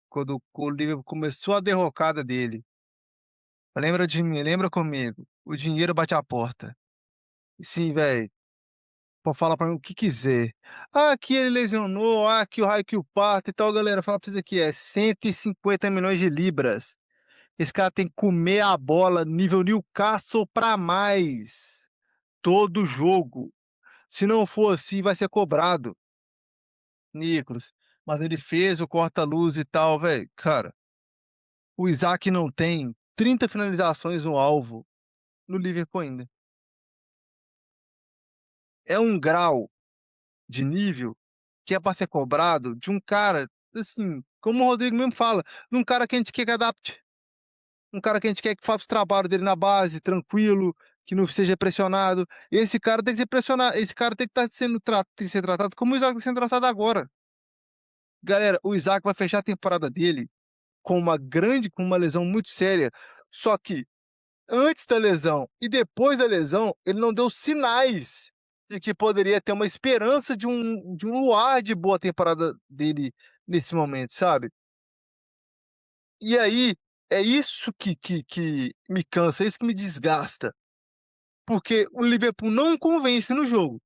[SPEAKER 2] quando o Liverpool começou a derrocada dele. Lembra de mim, lembra comigo, o dinheiro bate a porta. Sim, velho, pode falar pra mim o que quiser. "Ah, que ele lesionou, ah, que o raio que o parto e tal", galera, fala pra vocês aqui, é 150 milhões de libras. Esse cara tem que comer a bola nível Newcastle pra mais, todo jogo. Se não for assim, vai ser cobrado. Nicolas, mas ele fez o corta-luz e tal, velho. Cara, o Isaac não tem 30 finalizações no alvo no Liverpool ainda. É um grau de nível que é pra ser cobrado de um cara, assim, como o Rodrigo mesmo fala, de um cara que a gente quer que adapte, um cara que a gente quer que faça o trabalho dele na base, tranquilo, que não seja pressionado. Esse cara tem que ser pressionado, esse cara tem que estar sendo tem que ser tratado como o Isaac está sendo tratado agora. Galera, o Isaac vai fechar a temporada dele com uma lesão muito séria, só que antes da lesão e depois da lesão, ele não deu sinais de que poderia ter uma esperança de um luar de boa temporada dele nesse momento, sabe. E aí, é isso que me cansa, é isso que me desgasta, porque o Liverpool não convence no jogo.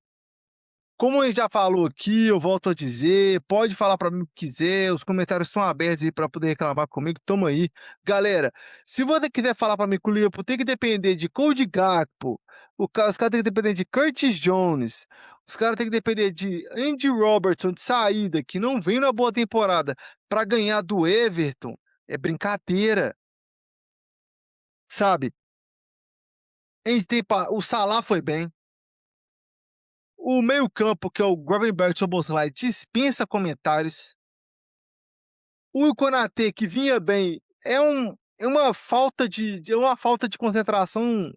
[SPEAKER 2] Como ele já falou aqui, eu volto a dizer, pode falar para mim o que quiser, os comentários estão abertos aí para poder reclamar comigo, tamo aí. Galera, se você quiser falar para mim que o Liverpool tem que depender de Cody Gakpo, os caras têm que depender de Curtis Jones, os caras têm que depender de Andy Robertson de saída, que não vem na boa temporada, para ganhar do Everton, é brincadeira, sabe? A gente tem o Salah foi bem, o meio-campo, que é o Gravenberch e o Szoboszlai, dispensa comentários. O Konaté, que vinha bem, é uma falta de concentração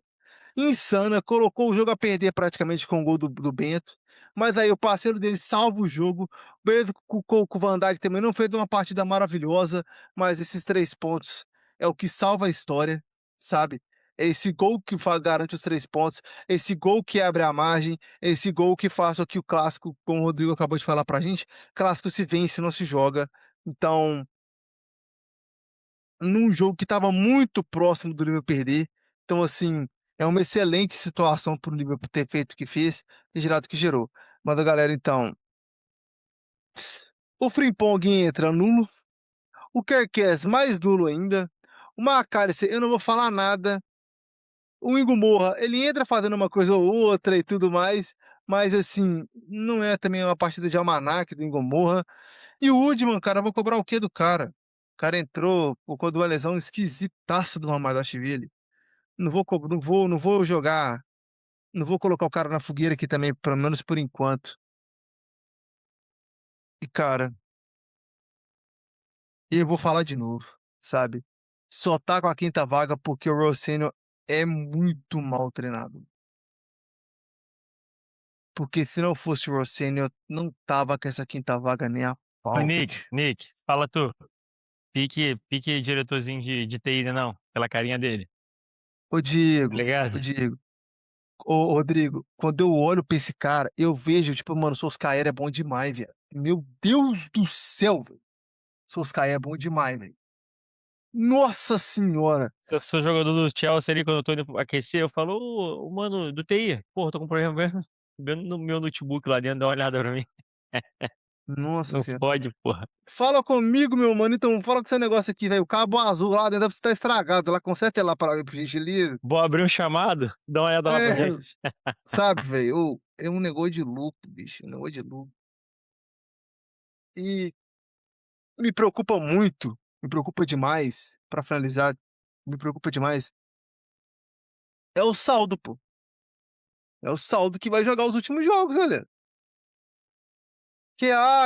[SPEAKER 2] insana, colocou o jogo a perder praticamente com o gol do Bento, mas aí o parceiro dele salva o jogo, mesmo com o Van Dijk também não fez uma partida maravilhosa, mas esses 3 pontos é o que salva a história, sabe. É esse gol que garante os 3 pontos, esse gol que abre a margem, esse gol que faz com que o clássico, como o Rodrigo acabou de falar pra gente, clássico se vence, não se joga. Então, num jogo que estava muito próximo do Liverpool perder. Então, assim, é uma excelente situação para o Liverpool ter feito o que fez e gerado o que gerou. Manda galera, então, o Frimpong entra nulo, o Kerkez mais nulo ainda, o McAllister, eu não vou falar nada, o Ingo Moura, ele entra fazendo uma coisa ou outra e tudo mais, mas assim, não é também uma partida de almanaque do Ingo Moura. E o Woodman, cara, eu vou cobrar o quê do cara? O cara entrou por conta de uma lesão esquisitaça do Mamadashvili. Não vou jogar, não vou colocar o cara na fogueira aqui também, pelo menos por enquanto. E cara, eu vou falar de novo, sabe, só tá com a quinta vaga porque o Rossino é muito mal treinado. Porque se não fosse o Rossino, não tava com essa quinta vaga nem a
[SPEAKER 3] Ô,
[SPEAKER 2] pau, bicho.
[SPEAKER 3] Nick, fala tu. Pique diretorzinho de TI, né não? Pela carinha dele,
[SPEAKER 2] Ô
[SPEAKER 3] tá
[SPEAKER 2] Diego,
[SPEAKER 3] ligado?
[SPEAKER 2] ô Diego, ô Rodrigo, quando eu olho pra esse cara, eu vejo, tipo, mano, o Solskjaer é bom demais, velho. Meu Deus do céu, velho. Solskjaer é bom demais, velho. Nossa senhora!
[SPEAKER 3] Sou jogador do Chelsea ali, quando eu tô indo aquecer, eu falo: "Ô, mano do TI, porra, tô com problema mesmo, vendo no meu notebook lá dentro, dá uma olhada pra mim".
[SPEAKER 2] Nossa
[SPEAKER 3] Não
[SPEAKER 2] senhora.
[SPEAKER 3] pode, porra.
[SPEAKER 2] Fala comigo, meu mano. Então, fala com esse negócio aqui, velho. O cabo azul lá dentro tá estragado. Lá, conserta ele lá pra por gentileza.
[SPEAKER 3] Vou abrir um chamado, dá uma olhada lá pra
[SPEAKER 2] É,
[SPEAKER 3] gente.
[SPEAKER 2] sabe, velho? É um negócio de louco, bicho. Um negócio de louco. E me preocupa muito, me preocupa demais, pra finalizar, me preocupa demais. É o saldo, pô. É o saldo que vai jogar os últimos jogos, olha.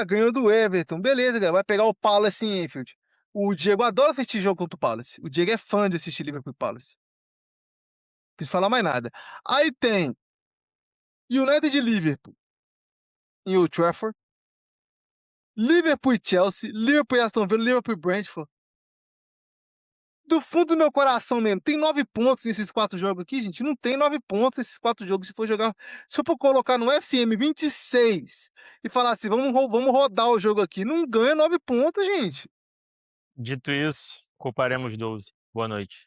[SPEAKER 2] Ganhou do Everton. Beleza, galera. Vai pegar o Palace em Enfield. O Diego adora assistir jogo contra o Palace. O Diego é fã de assistir Liverpool e Palace. Não preciso falar mais nada. Aí tem United e Liverpool em Old Trafford. Liverpool e Chelsea. Liverpool e Aston Villa. Liverpool e Brentford. do fundo do meu coração mesmo, tem 9 pontos nesses 4 jogos aqui, gente? Não tem 9 pontos nesses 4 jogos, se eu for colocar no FM 26 e falar assim: "Vamos rodar o jogo aqui", não ganha 9 pontos, gente.
[SPEAKER 3] Dito isso, culparemos 12. Boa noite.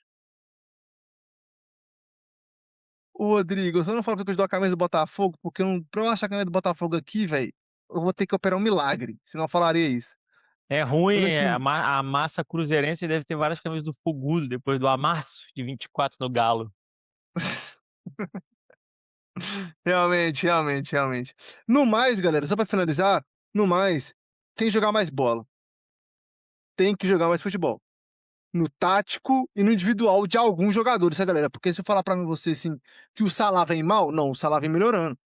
[SPEAKER 2] Ô Rodrigo, eu só não falo que eu te dou a camisa do Botafogo, porque eu não pra eu achar a camisa do Botafogo aqui, velho, eu vou ter que operar um milagre, senão eu falaria isso.
[SPEAKER 3] É ruim,
[SPEAKER 2] Mas assim,
[SPEAKER 3] a massa cruzeirense deve ter várias camisas do Fogudo depois do amasso de 24 no Galo.
[SPEAKER 2] realmente. No mais, galera, só pra finalizar, no mais, tem que jogar mais bola, tem que jogar mais futebol. No tático e no individual de alguns jogadores, tá, galera? Porque se eu falar pra você, assim, que o Salah vem mal, não, o Salah vem melhorando.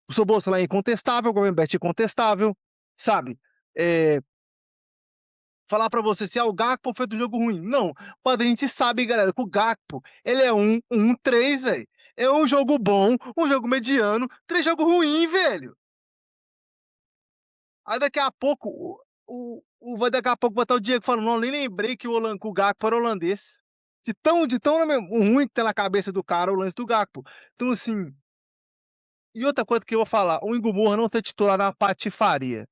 [SPEAKER 2] O Szoboszlai é incontestável, o Gravenberch é incontestável, sabe? Eh, falar pra você se o Gakpo fez um jogo ruim, não. Mas a gente sabe, galera, que o Gakpo, ele é um 3, velho. É um jogo bom, um jogo mediano, 3 jogos ruim, velho. Aí daqui a pouco, daqui a pouco vai estar o Diego falando, não, nem lembrei que o Gakpo era holandês. De tão ruim que tá na cabeça do cara o lance do Gakpo. Então, assim, e outra coisa que eu vou falar, o Ingo Moura não ter titular na patifaria,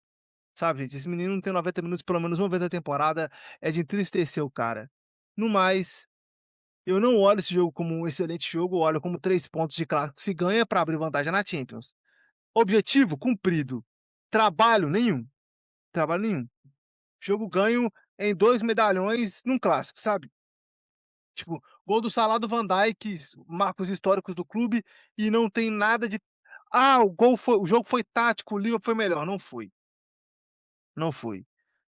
[SPEAKER 2] sabe, gente? Esse menino não tem 90 minutos pelo menos uma vez na temporada, é de entristecer o cara. No mais, eu não olho esse jogo como um excelente jogo, eu olho como 3 pontos de clássico que se ganha para abrir vantagem na Champions. Objetivo cumprido, trabalho nenhum, trabalho nenhum. Jogo ganho em 2 medalhões num clássico, sabe? Tipo, gol do Salah, do Van Dijk, marcos históricos do clube e não tem nada de: "Ah, o jogo foi tático, o Liverpool foi melhor", não foi, não foi.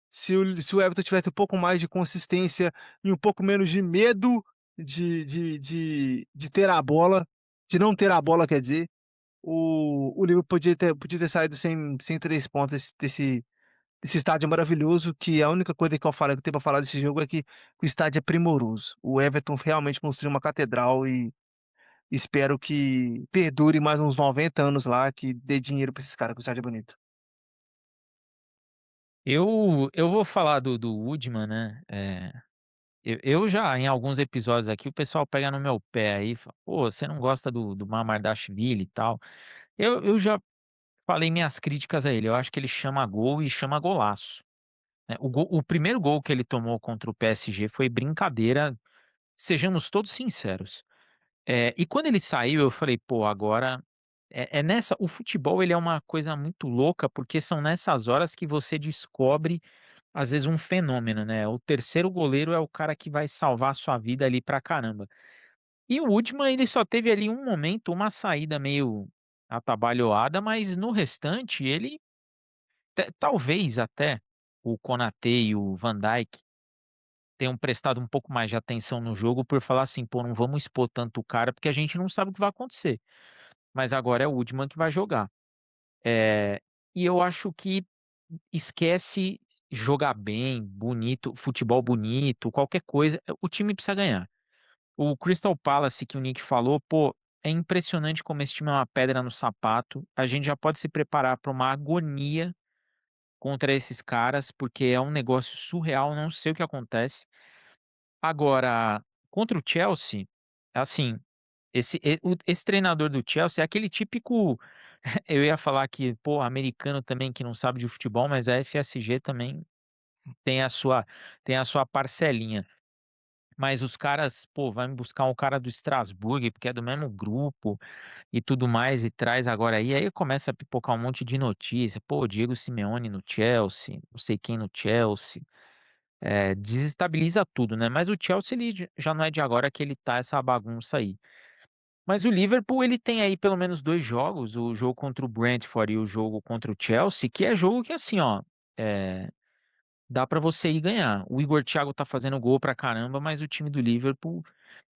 [SPEAKER 2] Se o Everton tivesse um pouco mais de consistência e um pouco menos de medo de ter a bola, de não ter a bola, quer dizer, o Liverpool podia ter saído sem 3 pontos desse estádio maravilhoso, que a única coisa que eu tenho pra falar desse jogo é que o estádio é primoroso. O Everton realmente construiu uma catedral e espero que perdure mais uns 90 anos lá, que dê dinheiro pra esses caras, que o estádio é bonito.
[SPEAKER 1] Eu vou falar do Woodman, né? Eu já, em alguns episódios aqui, o pessoal pega no meu pé aí, fala, pô, você não gosta do Mamardashvili e tal. Eu já falei minhas críticas a ele. Eu acho que ele chama gol e chama golaço, né? O primeiro gol que ele tomou contra o PSG foi brincadeira, sejamos todos sinceros. E quando ele saiu, eu falei, pô, agora é nessa. O futebol ele é uma coisa muito louca, porque são nessas horas que você descobre, às vezes, um fenômeno, né? O terceiro goleiro é o cara que vai salvar a sua vida ali pra caramba. E o Woodman, ele só teve ali um momento, uma saída meio atabalhoada, mas no restante, ele talvez até o Konaté e o Van Dijk tenham prestado um pouco mais de atenção no jogo por falar assim, pô, não vamos expor tanto o cara, porque a gente não sabe o que vai acontecer. Mas agora é o Woodman que vai jogar. É, e eu acho que esquece jogar bem, bonito, futebol bonito, qualquer coisa, o time precisa ganhar. O Crystal Palace que o Nick falou, pô, é impressionante como esse time é uma pedra no sapato. A gente já pode se preparar para uma agonia contra esses caras, porque é um negócio surreal, não sei o que acontece. Agora, contra o Chelsea, assim, esse treinador do Chelsea é aquele típico. Eu ia falar que, pô, americano também que não sabe de futebol, mas a FSG também tem a sua, tem a sua parcelinha. Mas os caras, pô, vai me buscar um cara do Strasbourg, porque é do mesmo grupo e tudo mais, e traz agora aí começa a pipocar um monte de notícia. Pô, Diego Simeone no Chelsea, não sei quem no Chelsea. Desestabiliza tudo, né? Mas o Chelsea ele já não é de agora que ele tá essa bagunça aí. Mas o Liverpool ele tem aí pelo menos dois jogos, o jogo contra o Brentford e o jogo contra o Chelsea, que é jogo que assim, ó, é, dá pra você ir ganhar. O Igor Thiago tá fazendo gol pra caramba, mas o time do Liverpool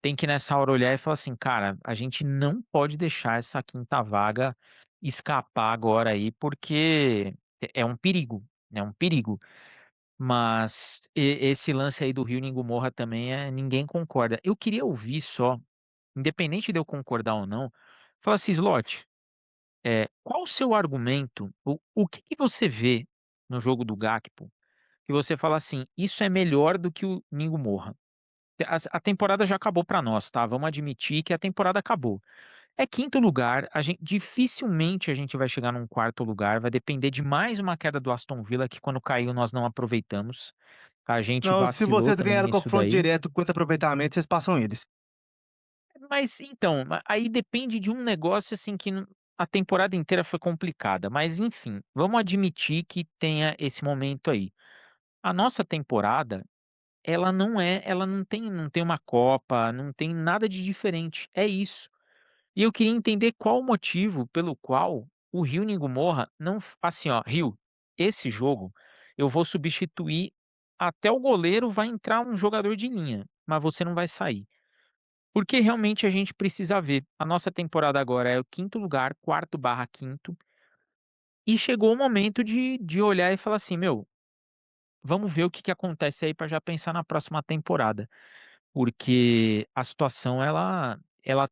[SPEAKER 1] tem que nessa hora olhar e falar assim, cara, a gente não pode deixar essa quinta vaga escapar agora aí, porque é um perigo, é um perigo. Mas esse lance aí do Rio Ningumorra também ninguém concorda. Eu queria ouvir só, independente de eu concordar ou não, falar assim, Slot, qual o seu argumento? O que que você vê no jogo do Gakpo que você fala assim, isso é melhor do que o Ningumorra? A temporada já acabou para nós, tá, vamos admitir que a temporada acabou. É quinto lugar, dificilmente a gente vai chegar num quarto lugar, vai depender de mais uma queda do Aston Villa, que quando caiu nós não aproveitamos. A gente
[SPEAKER 2] Não, se
[SPEAKER 1] vacilou
[SPEAKER 2] vocês
[SPEAKER 1] também
[SPEAKER 2] ganharam
[SPEAKER 1] nisso
[SPEAKER 2] confronto
[SPEAKER 1] daí.
[SPEAKER 2] direto com 50 aproveitamento, vocês passam eles.
[SPEAKER 1] Mas então, aí depende de um negócio assim que a temporada inteira foi complicada, mas enfim, vamos admitir que tenha esse momento aí. A nossa temporada, ela não tem uma Copa, não tem nada de diferente, é isso. E eu queria entender qual o motivo pelo qual o Rio Ningbo não assim, ó, Rio, esse jogo eu vou substituir até o goleiro, vai entrar um jogador de linha, mas você não vai sair. Porque realmente a gente precisa ver. A nossa temporada agora é o quinto lugar, quarto barra quinto, e chegou o momento de olhar e falar assim, meu, vamos ver o que que acontece aí para já pensar na próxima temporada. Porque a situação ela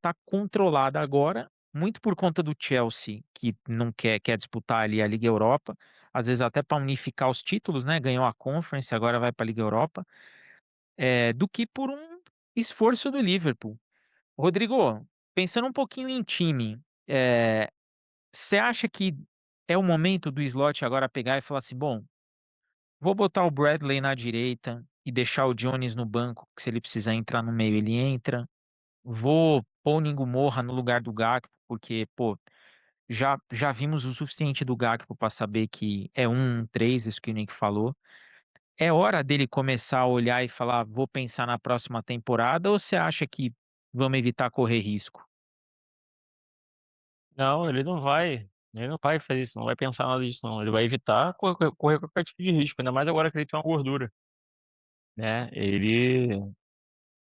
[SPEAKER 1] tá controlada agora, muito por conta do Chelsea, que não quer disputar ali a Liga Europa, às vezes até para unificar os títulos, né? Ganhou a Conference, agora vai para a Liga Europa, do que por um esforço do Liverpool. Rodrigo, pensando um pouquinho em time, você acha que é o momento do Slot agora pegar e falar assim, bom, vou botar o Bradley na direita e deixar o Jones no banco, que se ele precisar entrar no meio, ele entra. Vou pôr o Ningo Moura no lugar do Gakpo, porque, pô, já vimos o suficiente do Gakpo para saber que é um três, isso que o Nick falou. É hora dele começar a olhar e falar, vou pensar na próxima temporada, ou você acha que vamos evitar correr risco?
[SPEAKER 3] Não, ele não vai fazer isso, não vai pensar nada disso não, ele vai evitar correr qualquer tipo de risco, ainda mais agora que ele tem uma gordura, né, ele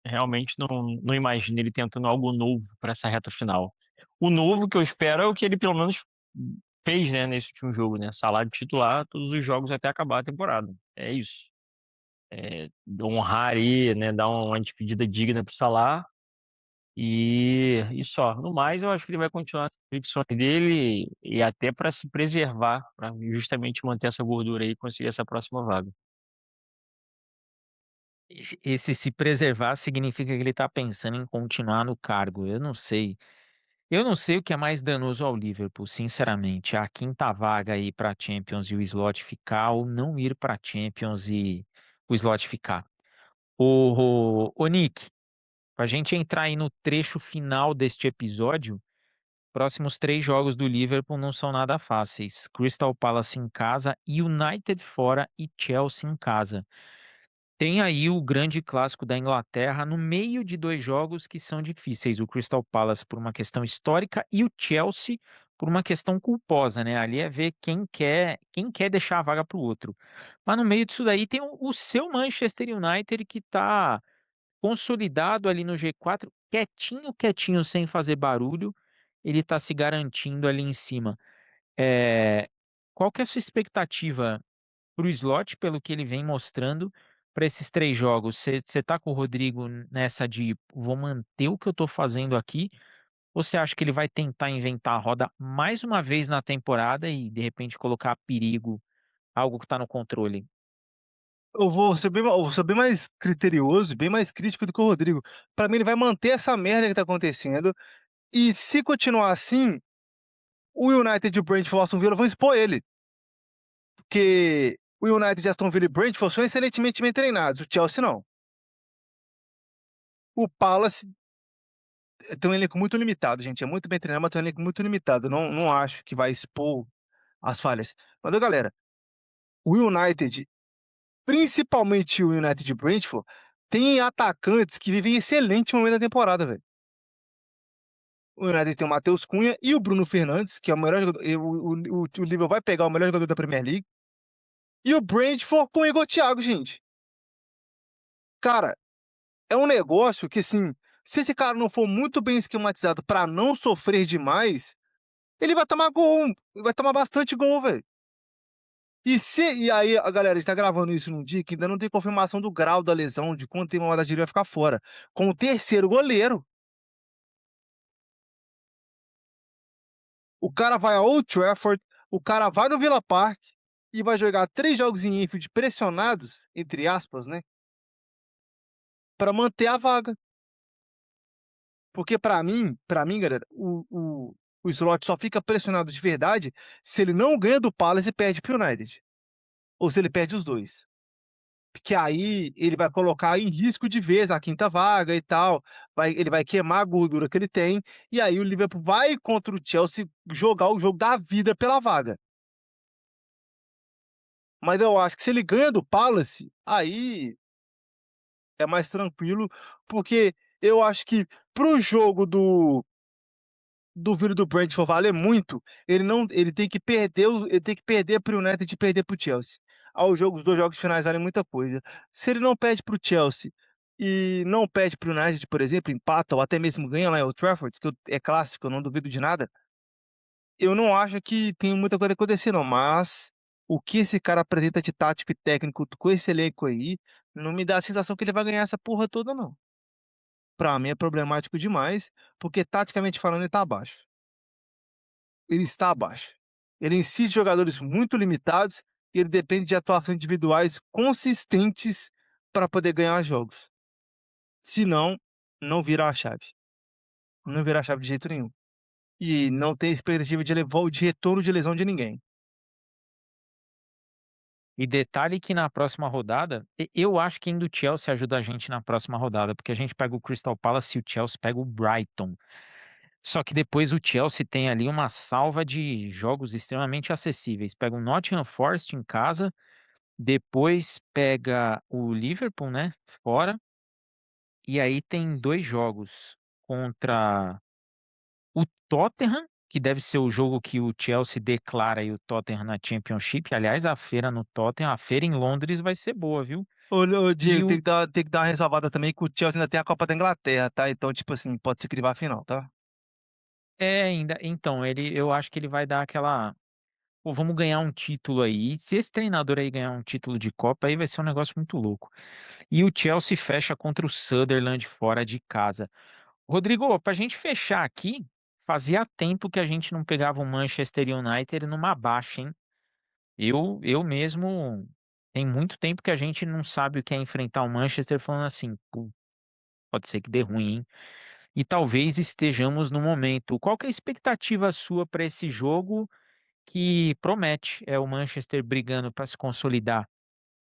[SPEAKER 3] realmente não imagina ele tentando algo novo para essa reta final. O novo que eu espero é o que ele pelo menos fez, né, nesse último jogo, né, salário titular todos os jogos até acabar a temporada, é isso. Honrar aí, né, dar uma despedida digna pro Salah e só. No mais, eu acho que ele vai continuar as convicções dele e até para se preservar, para justamente manter essa gordura aí e conseguir essa próxima vaga.
[SPEAKER 1] Esse se preservar significa que ele está pensando em continuar no cargo. Eu não sei. Eu não sei o que é mais danoso ao Liverpool, sinceramente. A quinta vaga aí para Champions e o slot ficar, ou não ir para Champions e o slot ficar. Ô Nick, para a gente entrar aí no trecho final deste episódio, próximos três jogos do Liverpool não são nada fáceis. Crystal Palace em casa, United fora e Chelsea em casa. Tem aí o grande clássico da Inglaterra no meio de dois jogos que são difíceis. O Crystal Palace por uma questão histórica e o Chelsea por uma questão culposa, né? Ali é ver quem quer deixar a vaga para o outro. Mas no meio disso daí tem o seu Manchester United que está consolidado ali no G4, quietinho, quietinho, sem fazer barulho. Ele está se garantindo ali em cima. É, Qual que é a sua expectativa para o slot, pelo que ele vem mostrando para esses três jogos? Você tá com o Rodrigo nessa de vou manter o que eu tô fazendo aqui? Ou você acha que ele vai tentar inventar a roda mais uma vez na temporada e de repente colocar a perigo algo que está no controle?
[SPEAKER 2] Eu vou ser bem mais criterioso e bem mais crítico do que o Rodrigo. Pra mim, ele vai manter essa merda que tá acontecendo, e se continuar assim, o United e o Brentford, Aston Villa vão expor ele, porque o United, Aston Villa e Brentford são excelentemente bem treinados, o Chelsea não. O Palace tem um elenco muito limitado, gente, é muito bem treinado, mas tem um elenco muito limitado, não acho que vai expor as falhas. Mas, galera, o United, principalmente o United e Brentford, tem atacantes que vivem excelente momento da temporada, velho. O United tem o Matheus Cunha e o Bruno Fernandes, que é o melhor jogador, o Liverpool vai pegar o melhor jogador da Premier League, e o Brentford com o Igor Thiago, gente. Cara, é um negócio que, assim, se esse cara não for muito bem esquematizado pra não sofrer demais, ele vai tomar gol, vai tomar bastante gol, velho. E aí, a galera está gravando isso num dia que ainda não tem confirmação do grau da lesão, de quanto tempo o Maradona vai ficar fora, com o terceiro goleiro. O cara vai a Old Trafford, o cara vai no Villa Park e vai jogar 3 jogos em Anfield pressionados, entre aspas, né, para manter a vaga. Porque para mim, galera, o Slot só fica pressionado de verdade se ele não ganha do Palace e perde para o United, ou se ele perde os 2. Porque aí ele vai colocar em risco de vez a quinta vaga e tal, ele vai queimar a gordura que ele tem, e aí o Liverpool vai contra o Chelsea jogar o jogo da vida pela vaga. Mas eu acho que se ele ganha do Palace, aí é mais tranquilo, porque eu acho que para o jogo do Vila do Brentford valer muito, ele tem que perder ele tem que perder para o United e perder para o Chelsea. Os 2 jogos finais valem muita coisa. Se ele não perde para o Chelsea e não perde para o United, por exemplo, empata ou até mesmo ganha lá em Old Trafford, é clássico, eu não duvido de nada, eu não acho que tem muita coisa a acontecer não, mas o que esse cara apresenta de tático e técnico com esse elenco aí, não me dá a sensação que ele vai ganhar essa porra toda não. Pra mim é problemático demais, porque taticamente falando ele tá abaixo. Ele está abaixo. Ele incide jogadores muito limitados e ele depende de atuações individuais consistentes para poder ganhar jogos. Senão, não vira a chave. Não vira a chave de jeito nenhum. E não tem expectativa de retorno de lesão de ninguém.
[SPEAKER 1] E detalhe que na próxima rodada, eu acho que ainda o Chelsea ajuda a gente na próxima rodada, porque a gente pega o Crystal Palace e o Chelsea pega o Brighton. Só que depois o Chelsea tem ali uma salva de jogos extremamente acessíveis. Pega o Nottingham Forest em casa, depois pega o Liverpool, né, fora, e aí tem 2 jogos contra o Tottenham, que deve ser o jogo que o Chelsea declara aí o Tottenham na Championship. Aliás, a feira no Tottenham, a feira em Londres vai ser boa, viu?
[SPEAKER 2] Ô
[SPEAKER 1] E
[SPEAKER 2] Diego,
[SPEAKER 1] o
[SPEAKER 2] tem que dar uma ressalvada também que o Chelsea ainda tem a Copa da Inglaterra, tá? Então, tipo assim, pode ser que ele vá à final, tá?
[SPEAKER 1] ainda, então, eu acho que ele vai dar aquela, pô, vamos ganhar um título aí. E se esse treinador aí ganhar um título de Copa, aí vai ser um negócio muito louco. E o Chelsea fecha contra o Sunderland fora de casa. Rodrigo, pra gente fechar aqui, fazia tempo que a gente não pegava o Manchester United numa baixa, hein? Eu mesmo, tem muito tempo que a gente não sabe o que é enfrentar o Manchester falando assim, "Pô, pode ser que dê ruim, hein?" E talvez estejamos no momento. Qual que é a expectativa sua para esse jogo que promete? É o Manchester brigando para se consolidar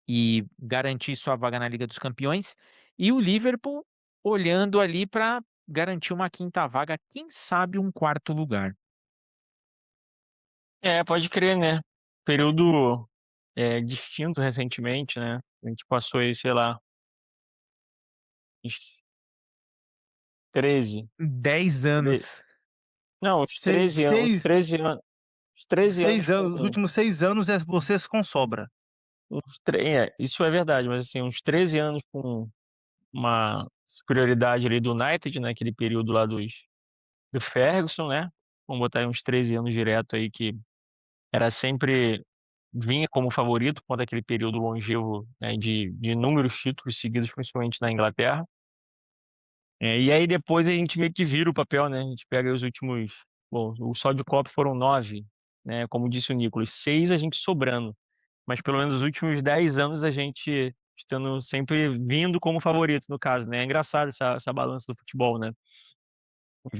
[SPEAKER 1] e garantir sua vaga na Liga dos Campeões, e o Liverpool olhando ali para garantir uma quinta vaga, quem sabe um quarto lugar.
[SPEAKER 3] É, pode crer, né? Período distinto recentemente, né? A gente passou aí, sei lá, uns 13,
[SPEAKER 1] 10
[SPEAKER 3] tre-
[SPEAKER 1] anos.
[SPEAKER 3] não, uns
[SPEAKER 2] Seis,
[SPEAKER 3] 13 anos,
[SPEAKER 2] seis,
[SPEAKER 3] 13 anos, uns 13 anos
[SPEAKER 2] 6 anos, os
[SPEAKER 3] com
[SPEAKER 2] últimos 6 anos é vocês com sobra.
[SPEAKER 3] isso é verdade, mas assim, uns 13 anos com uma superioridade ali do United, naquele período lá do Ferguson, né? Vamos botar aí uns 13 anos direto aí que era sempre vinha como favorito contra aquele período longevo, né, de inúmeros títulos seguidos, principalmente na Inglaterra. E aí depois a gente meio que vira o papel, né? A gente pega aí os últimos, bom, o só de Copa foram 9, né? Como disse o Nicolas, 6 a gente sobrando, mas pelo menos os últimos 10 anos a gente estando sempre vindo como favorito, no caso, né? É engraçado essa balança do futebol, né?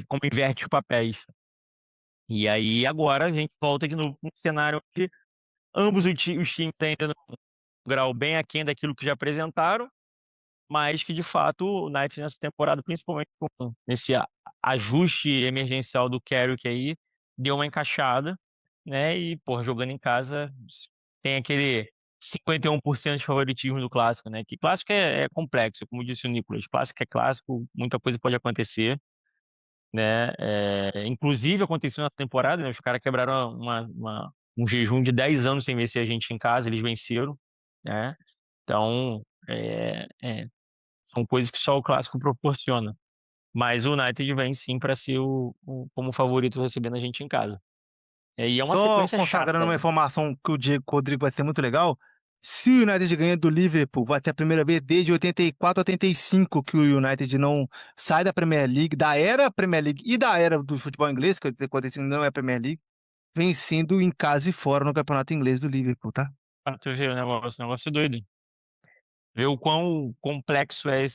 [SPEAKER 3] Como inverte os papéis. E aí agora a gente volta de novo para um cenário onde ambos os times ainda num grau bem aquém daquilo que já apresentaram, mas que de fato o United nessa temporada, principalmente com esse ajuste emergencial do Carrick aí, deu uma encaixada, né? E, pô, jogando em casa tem aquele 51% de favoritismo do clássico, né? Que clássico é complexo, como disse o Nicolas, clássico é clássico, muita coisa pode acontecer, né? Inclusive aconteceu nessa temporada, né? Os caras quebraram um jejum de 10 anos sem vencer a gente em casa, eles venceram, né? Então, são coisas que só o clássico proporciona. Mas o United vem sim para ser como favorito recebendo a gente em casa. E é uma
[SPEAKER 2] Só
[SPEAKER 3] sequência
[SPEAKER 2] consagrando
[SPEAKER 3] chata,
[SPEAKER 2] uma
[SPEAKER 3] né?
[SPEAKER 2] informação que o Rodrigo vai ser muito legal. Se o United ganha do Liverpool, vai ser a primeira vez desde 84, 85 que o United não sai da Premier League, da era Premier League e da era do futebol inglês, que 85 não é Premier League, vencendo em casa e fora no campeonato inglês do Liverpool, tá?
[SPEAKER 3] Pra tu ver o negócio doido. ver o quão complexo é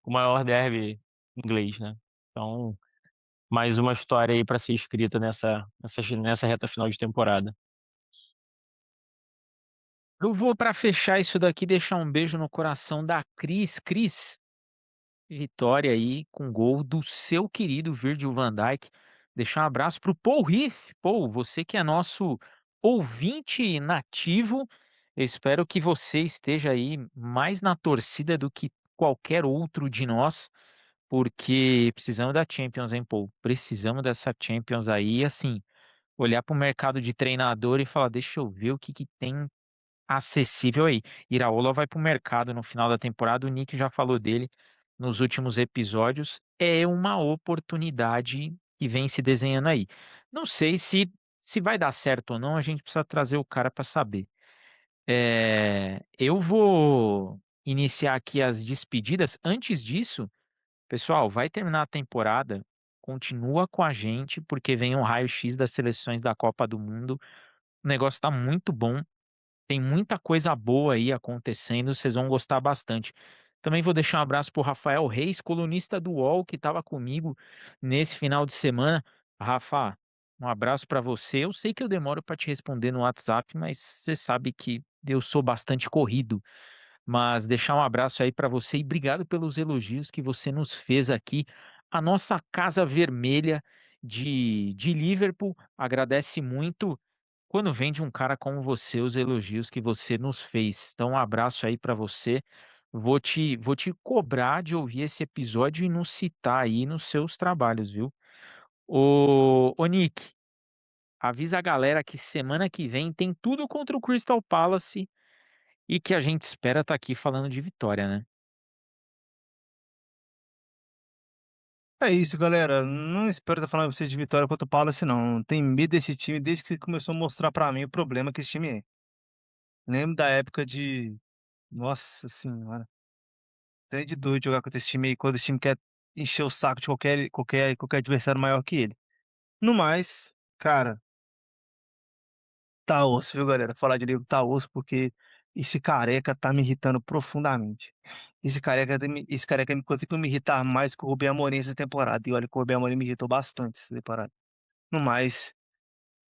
[SPEAKER 3] o maior derby inglês, né. Então, mais uma história aí para ser escrita nessa reta final de temporada.
[SPEAKER 1] Eu vou para fechar isso daqui deixar um beijo no coração da Cris. Cris, vitória aí com gol do seu querido Virgil van Dijk. Deixar um abraço para o Paul Riff. Paul, você que é nosso ouvinte nativo, eu espero que você esteja aí mais na torcida do que qualquer outro de nós, porque precisamos da Champions, hein, Paul? Precisamos dessa Champions aí, assim, olhar para o mercado de treinador e falar, deixa eu ver o que que tem acessível aí. Iraola vai para o mercado no final da temporada, o Nick já falou dele nos últimos episódios, é uma oportunidade que vem se desenhando aí. Não sei se vai dar certo ou não, a gente precisa trazer o cara para saber. Eu vou iniciar aqui as despedidas. Antes disso, pessoal, vai terminar a temporada, continua com a gente, porque vem um raio-x das seleções da Copa do Mundo. O negócio está muito bom. Tem muita coisa boa aí acontecendo, vocês vão gostar bastante. Também vou deixar um abraço para o Rafael Reis, colunista do UOL, que estava comigo nesse final de semana. Rafa, um abraço para você. Eu sei que eu demoro para te responder no WhatsApp, mas você sabe que eu sou bastante corrido. Mas deixar um abraço aí para você e obrigado pelos elogios que você nos fez aqui. A nossa Casa Vermelha de Liverpool agradece muito quando vem de um cara como você, os elogios que você nos fez. Então, um abraço aí para você. Vou te cobrar de ouvir esse episódio e nos citar aí nos seus trabalhos, viu? Ô Nick, avisa a galera que semana que vem tem tudo contra o Crystal Palace e que a gente espera estar aqui falando de vitória, né?
[SPEAKER 2] É isso, galera. Não espero estar falando pra vocês de vitória contra o Palace, não. Tenho medo desse time desde que começou a mostrar pra mim o problema que esse time é. Lembro da época de. Nossa senhora. Até de doido jogar contra esse time aí, quando esse time quer encher o saco de qualquer adversário maior que ele. No mais, cara, tá osso, viu, galera? Falar de livro tá osso, porque esse careca tá me irritando profundamente. Esse careca me conseguiu me irritar mais que o Rubem Amorim essa temporada. E olha que o Rubem Amorim me irritou bastante essa temporada. No mais,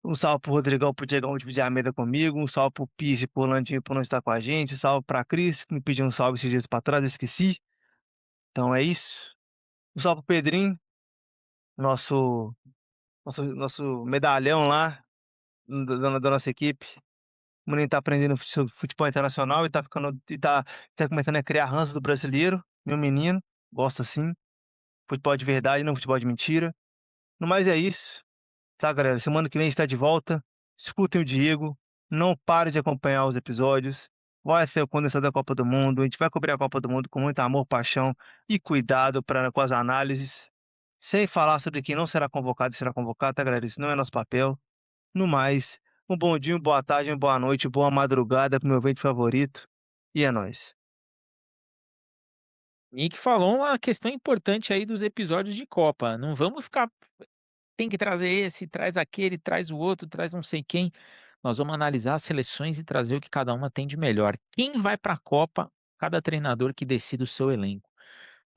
[SPEAKER 2] um salve pro Rodrigão, pro Diegão de Almeida comigo, um salve pro Pizzi e pro Landinho por não estar com a gente, um salve pra Cris, que me pediu um salve esses dias pra trás, eu esqueci. Então é isso. Um salve pro Pedrinho, nosso, nosso medalhão lá, da nossa equipe. O menino tá aprendendo sobre futebol internacional e tá ficando, tá começando a criar ranço do brasileiro. Meu menino, gosto assim. Futebol de verdade, não futebol de mentira. No mais é isso. Tá, galera? Semana que vem a gente tá de volta. Escutem o Diego. Não pare de acompanhar os episódios. Vai ser o condensado da Copa do Mundo. A gente vai cobrir a Copa do Mundo com muito amor, paixão e cuidado com as análises. Sem falar sobre quem não será convocado e será convocado, tá, galera? Isso não é nosso papel. No mais, um bom dia, uma boa tarde, uma boa noite, boa madrugada pro meu evento favorito. E é nóis.
[SPEAKER 1] Nick falou uma questão importante aí dos episódios de Copa. Não vamos ficar tem que trazer esse, traz aquele, traz o outro, traz não sei quem. Nós vamos analisar as seleções e trazer o que cada uma tem de melhor. Quem vai para a Copa, cada treinador que decide o seu elenco.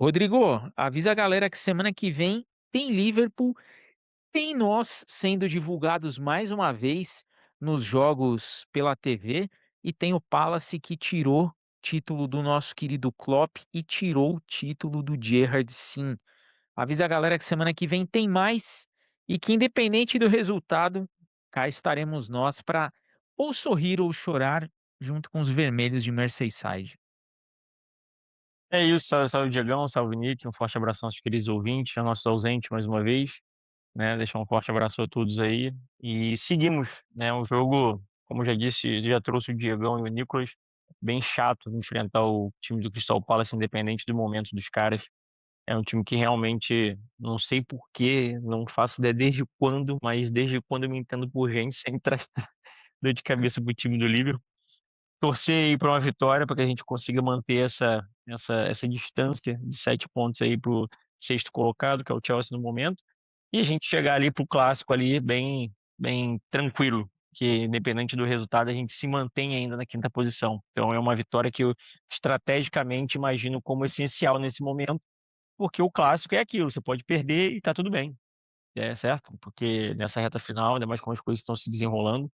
[SPEAKER 1] Rodrigo, avisa a galera que semana que vem tem Liverpool, tem nós sendo divulgados mais uma vez nos jogos pela TV e tem o Palace que tirou título do nosso querido Klopp e tirou o título do Gerrard, sim. Avisa a galera que semana que vem tem mais e que, independente do resultado, cá estaremos nós para ou sorrir ou chorar junto com os vermelhos de Merseyside.
[SPEAKER 3] É isso, salve, salve Diegão, salve Nick, um forte abraço aos nossos queridos ouvintes, aos nossos ausentes mais uma vez, né? Deixar um forte abraço a todos aí. E seguimos, né? Um jogo, como eu já disse, já trouxe o Diegão e o Nicolas, bem chato de enfrentar o time do Crystal Palace, independente do momento dos caras. É um time que realmente não sei por quê, não faço ideia desde quando, mas desde quando eu me entendo por gente, sempre traz dor de cabeça pro time do Liverpool. Torcer aí para uma vitória para que a gente consiga manter essa distância de 7 pontos aí pro sexto colocado, que é o Chelsea no momento, e a gente chegar ali pro clássico ali bem tranquilo, que independente do resultado a gente se mantém ainda na 5ª posição. Então é uma vitória que eu estrategicamente imagino como essencial nesse momento, porque o clássico é aquilo, você pode perder e tá tudo bem, certo? Porque nessa reta final, ainda mais como as coisas estão se desenrolando,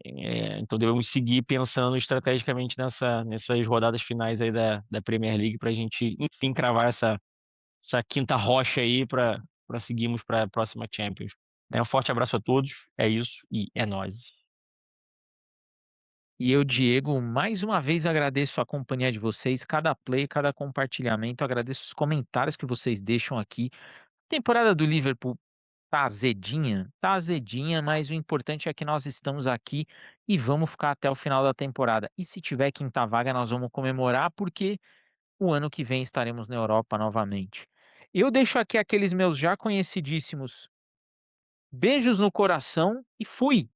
[SPEAKER 3] então devemos seguir pensando estrategicamente nessas rodadas finais aí da Premier League pra gente, enfim, cravar essa quinta rocha aí para seguirmos para a próxima Champions. Né, um forte abraço a todos, é isso e é nóis.
[SPEAKER 1] E eu, Diego, mais uma vez agradeço a companhia de vocês, cada play, cada compartilhamento, agradeço os comentários que vocês deixam aqui. A temporada do Liverpool tá azedinha, mas o importante é que nós estamos aqui e vamos ficar até o final da temporada. E se tiver quinta vaga, nós vamos comemorar, porque o ano que vem estaremos na Europa novamente. Eu deixo aqui aqueles meus já conhecidíssimos beijos no coração e fui!